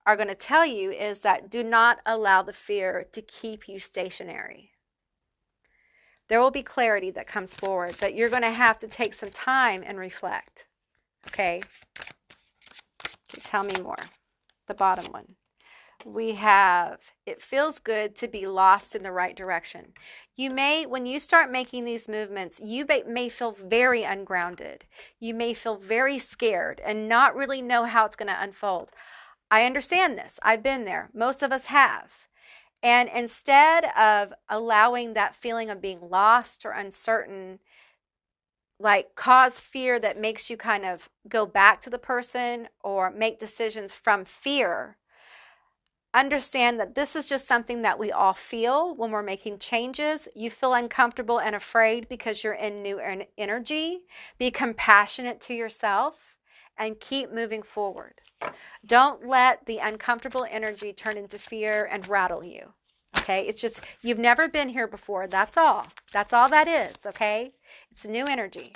are going to tell you is that do not allow the fear to keep you stationary. There will be clarity that comes forward, but you're going to have to take some time and reflect. Okay? Tell me more. The bottom one. We have, it feels good to be lost in the right direction. You may, when you start making these movements, you may feel very ungrounded. You may feel very scared and not really know how it's going to unfold. I understand this. I've been there. Most of us have. And instead of allowing that feeling of being lost or uncertain, like cause fear that makes you kind of go back to the person or make decisions from fear, understand that this is just something that we all feel when we're making changes. You feel uncomfortable and afraid because you're in new energy. Be compassionate to yourself and keep moving forward. Don't let the uncomfortable energy turn into fear and rattle you. Okay, it's just, you've never been here before. That's all. That's all that is, okay? It's a new energy.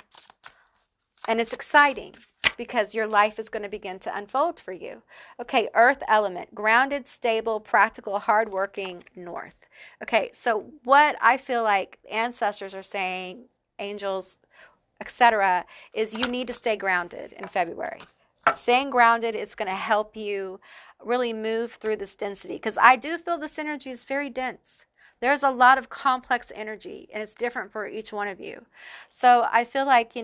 And it's exciting because your life is going to begin to unfold for you. Okay, earth element, grounded, stable, practical, hardworking, north. Okay, so what I feel like ancestors are saying, angels, etc., is you need to stay grounded in February. Staying grounded is going to help you really move through this density, because I do feel this energy is very dense. There's a lot of complex energy, and it's different for each one of you. So I feel like,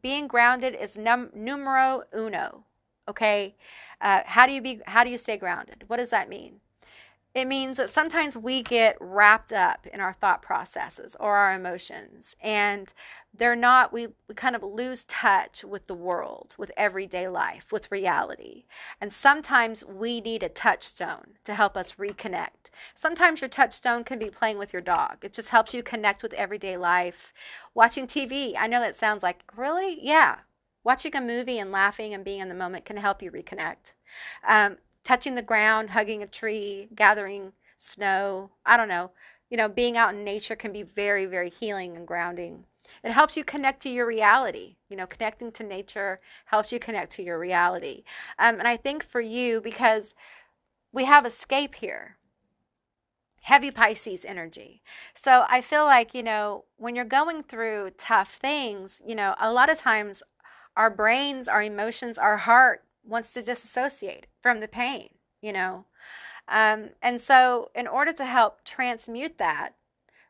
being grounded is numero uno. Okay, how do you stay grounded? What does that mean? It means that sometimes we get wrapped up in our thought processes or our emotions, and we kind of lose touch with the world, with everyday life, with reality. And sometimes we need a touchstone to help us reconnect. Sometimes your touchstone can be playing with your dog. It just helps you connect with everyday life. Watching TV. I know that sounds like, really? Yeah. Watching a movie and laughing and being in the moment can help you reconnect. Touching the ground, hugging a tree, gathering snow, I don't know. Being out in nature can be very, very healing and grounding. It helps you connect to your reality. Connecting to nature helps you connect to your reality. And I think for you, because we have escape here, heavy Pisces energy. So I feel like, when you're going through tough things, a lot of times our brains, our emotions, our heart wants to disassociate from the pain, and so in order to help transmute that,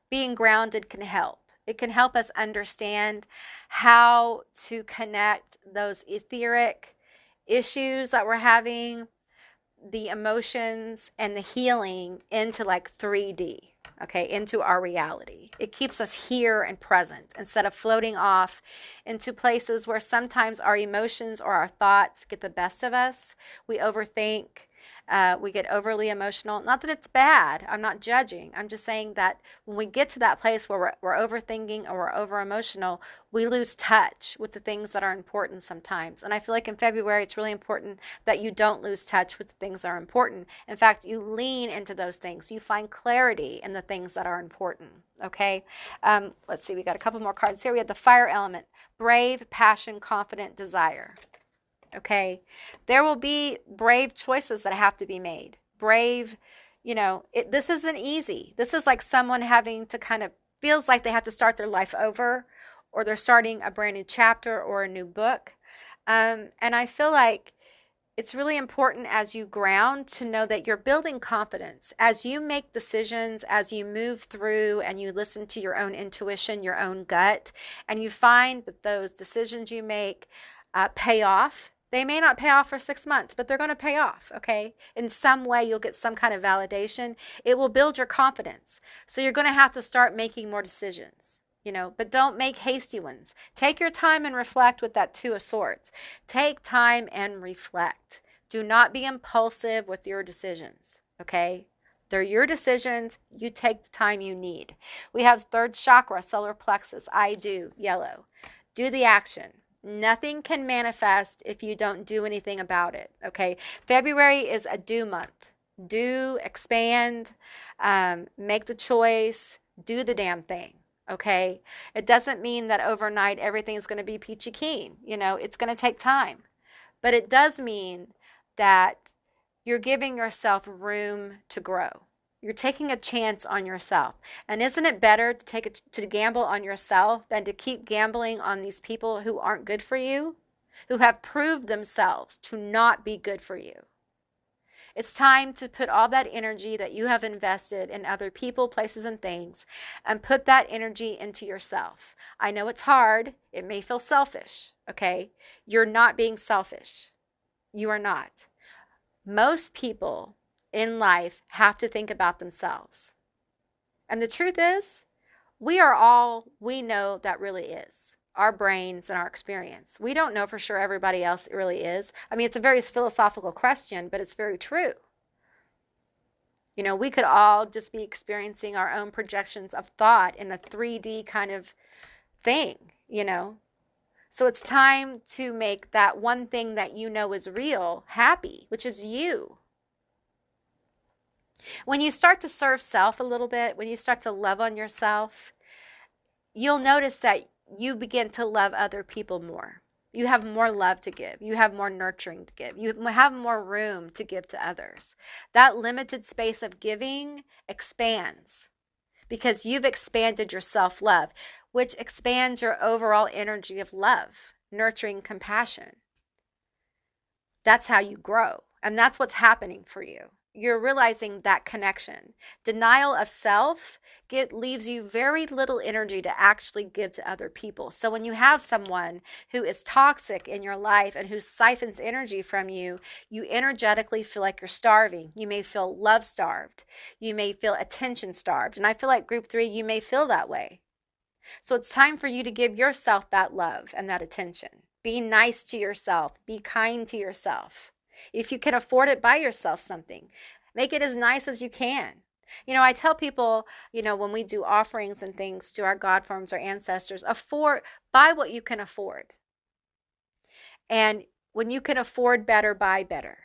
being grounded can help. It can help us understand how to connect those etheric issues that we're having, the emotions and the healing, into like 3D. Okay, into our reality. It keeps us here and present instead of floating off into places where sometimes our emotions or our thoughts get the best of us. We overthink. We get overly emotional. Not that it's bad. I'm not judging. I'm just saying that when we get to that place where we're overthinking or we're over emotional, we lose touch with the things that are important sometimes. And I feel like in February, it's really important that you don't lose touch with the things that are important. In fact, you lean into those things. You find clarity in the things that are important. Okay. Let's see. We got a couple more cards here. We have the fire element: brave, passion, confident, desire. Okay, there will be brave choices that have to be made. Brave, this isn't easy. This is like someone having to kind of, feels like they have to start their life over, or they're starting a brand new chapter or a new book. And I feel like it's really important as you ground to know that you're building confidence. As you make decisions, as you move through and you listen to your own intuition, your own gut, and you find that those decisions you make pay off. They may not pay off for 6 months, but they're going to pay off, okay? In some way, you'll get some kind of validation. It will build your confidence. So you're going to have to start making more decisions, but don't make hasty ones. Take your time and reflect with that Two of Swords. Take time and reflect. Do not be impulsive with your decisions, okay? They're your decisions. You take the time you need. We have third chakra, solar plexus. I do, yellow. Do the action. Nothing can manifest if you don't do anything about it, okay? February is a do month. Do, expand, make the choice, do the damn thing, okay? It doesn't mean that overnight everything's going to be peachy keen. It's going to take time. But it does mean that you're giving yourself room to grow. You're taking a chance on yourself. And isn't it better to gamble on yourself than to keep gambling on these people who aren't good for you, who have proved themselves to not be good for you? It's time to put all that energy that you have invested in other people, places, and things, and put that energy into yourself. I know it's hard. It may feel selfish, okay? You're not being selfish. You are not. Most people in life have to think about themselves. And the truth is, we are all we know that really is. Our brains and our experience. We don't know for sure everybody else really is. I mean, it's a very philosophical question, but it's very true. We could all just be experiencing our own projections of thought in a 3D kind of thing, So it's time to make that one thing that you know is real happy, which is you. When you start to serve self a little bit, when you start to love on yourself, you'll notice that you begin to love other people more. You have more love to give. You have more nurturing to give. You have more room to give to others. That limited space of giving expands because you've expanded your self-love, which expands your overall energy of love, nurturing, compassion. That's how you grow. And that's what's happening for you. You're realizing that connection. Denial of self leaves you very little energy to actually give to other people. So when you have someone who is toxic in your life and who siphons energy from you, you energetically feel like you're starving. You may feel love starved. You may feel attention starved. And I feel like group 3, you may feel that way. So it's time for you to give yourself that love and that attention. Be nice to yourself. Be kind to yourself. If you can afford it, buy yourself something. Make it as nice as you can. You know, I tell people, you know, when we do offerings and things to our God forms, our ancestors, buy what you can afford. And when you can afford better, buy better.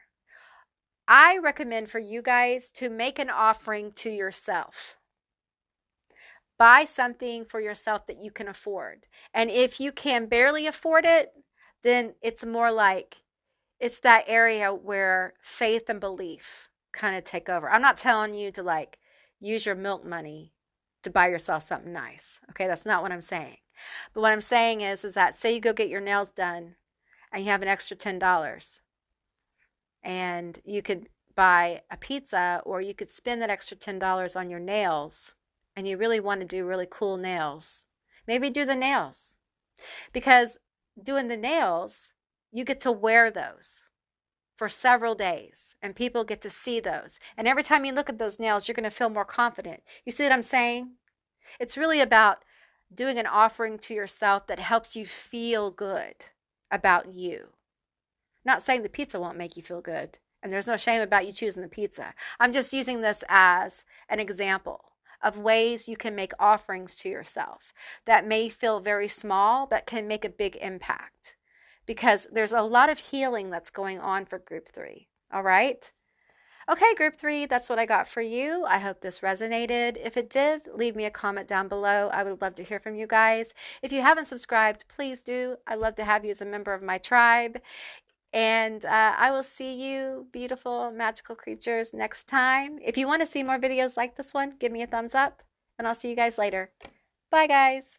I recommend for you guys to make an offering to yourself. Buy something for yourself that you can afford. And if you can barely afford it, then it's more like it's that area where faith and belief kind of take over. I'm not telling you to like use your milk money to buy yourself something nice. Okay, that's not what I'm saying. But what I'm saying is that say you go get your nails done and you have an extra $10 and you could buy a pizza, or you could spend that extra $10 on your nails and you really want to do really cool nails. Maybe do the nails, because doing the nails, you get to wear those for several days and people get to see those. And every time you look at those nails, you're going to feel more confident. You see what I'm saying? It's really about doing an offering to yourself that helps you feel good about you. Not saying the pizza won't make you feel good. And there's no shame about you choosing the pizza. I'm just using this as an example of ways you can make offerings to yourself that may feel very small, but can make a big impact. Because there's a lot of healing that's going on for group 3. All right? Okay, group 3, that's what I got for you. I hope this resonated. If it did, leave me a comment down below. I would love to hear from you guys. If you haven't subscribed, please do. I'd love to have you as a member of my tribe. And I will see you, beautiful, magical creatures, next time. If you want to see more videos like this one, give me a thumbs up. And I'll see you guys later. Bye, guys.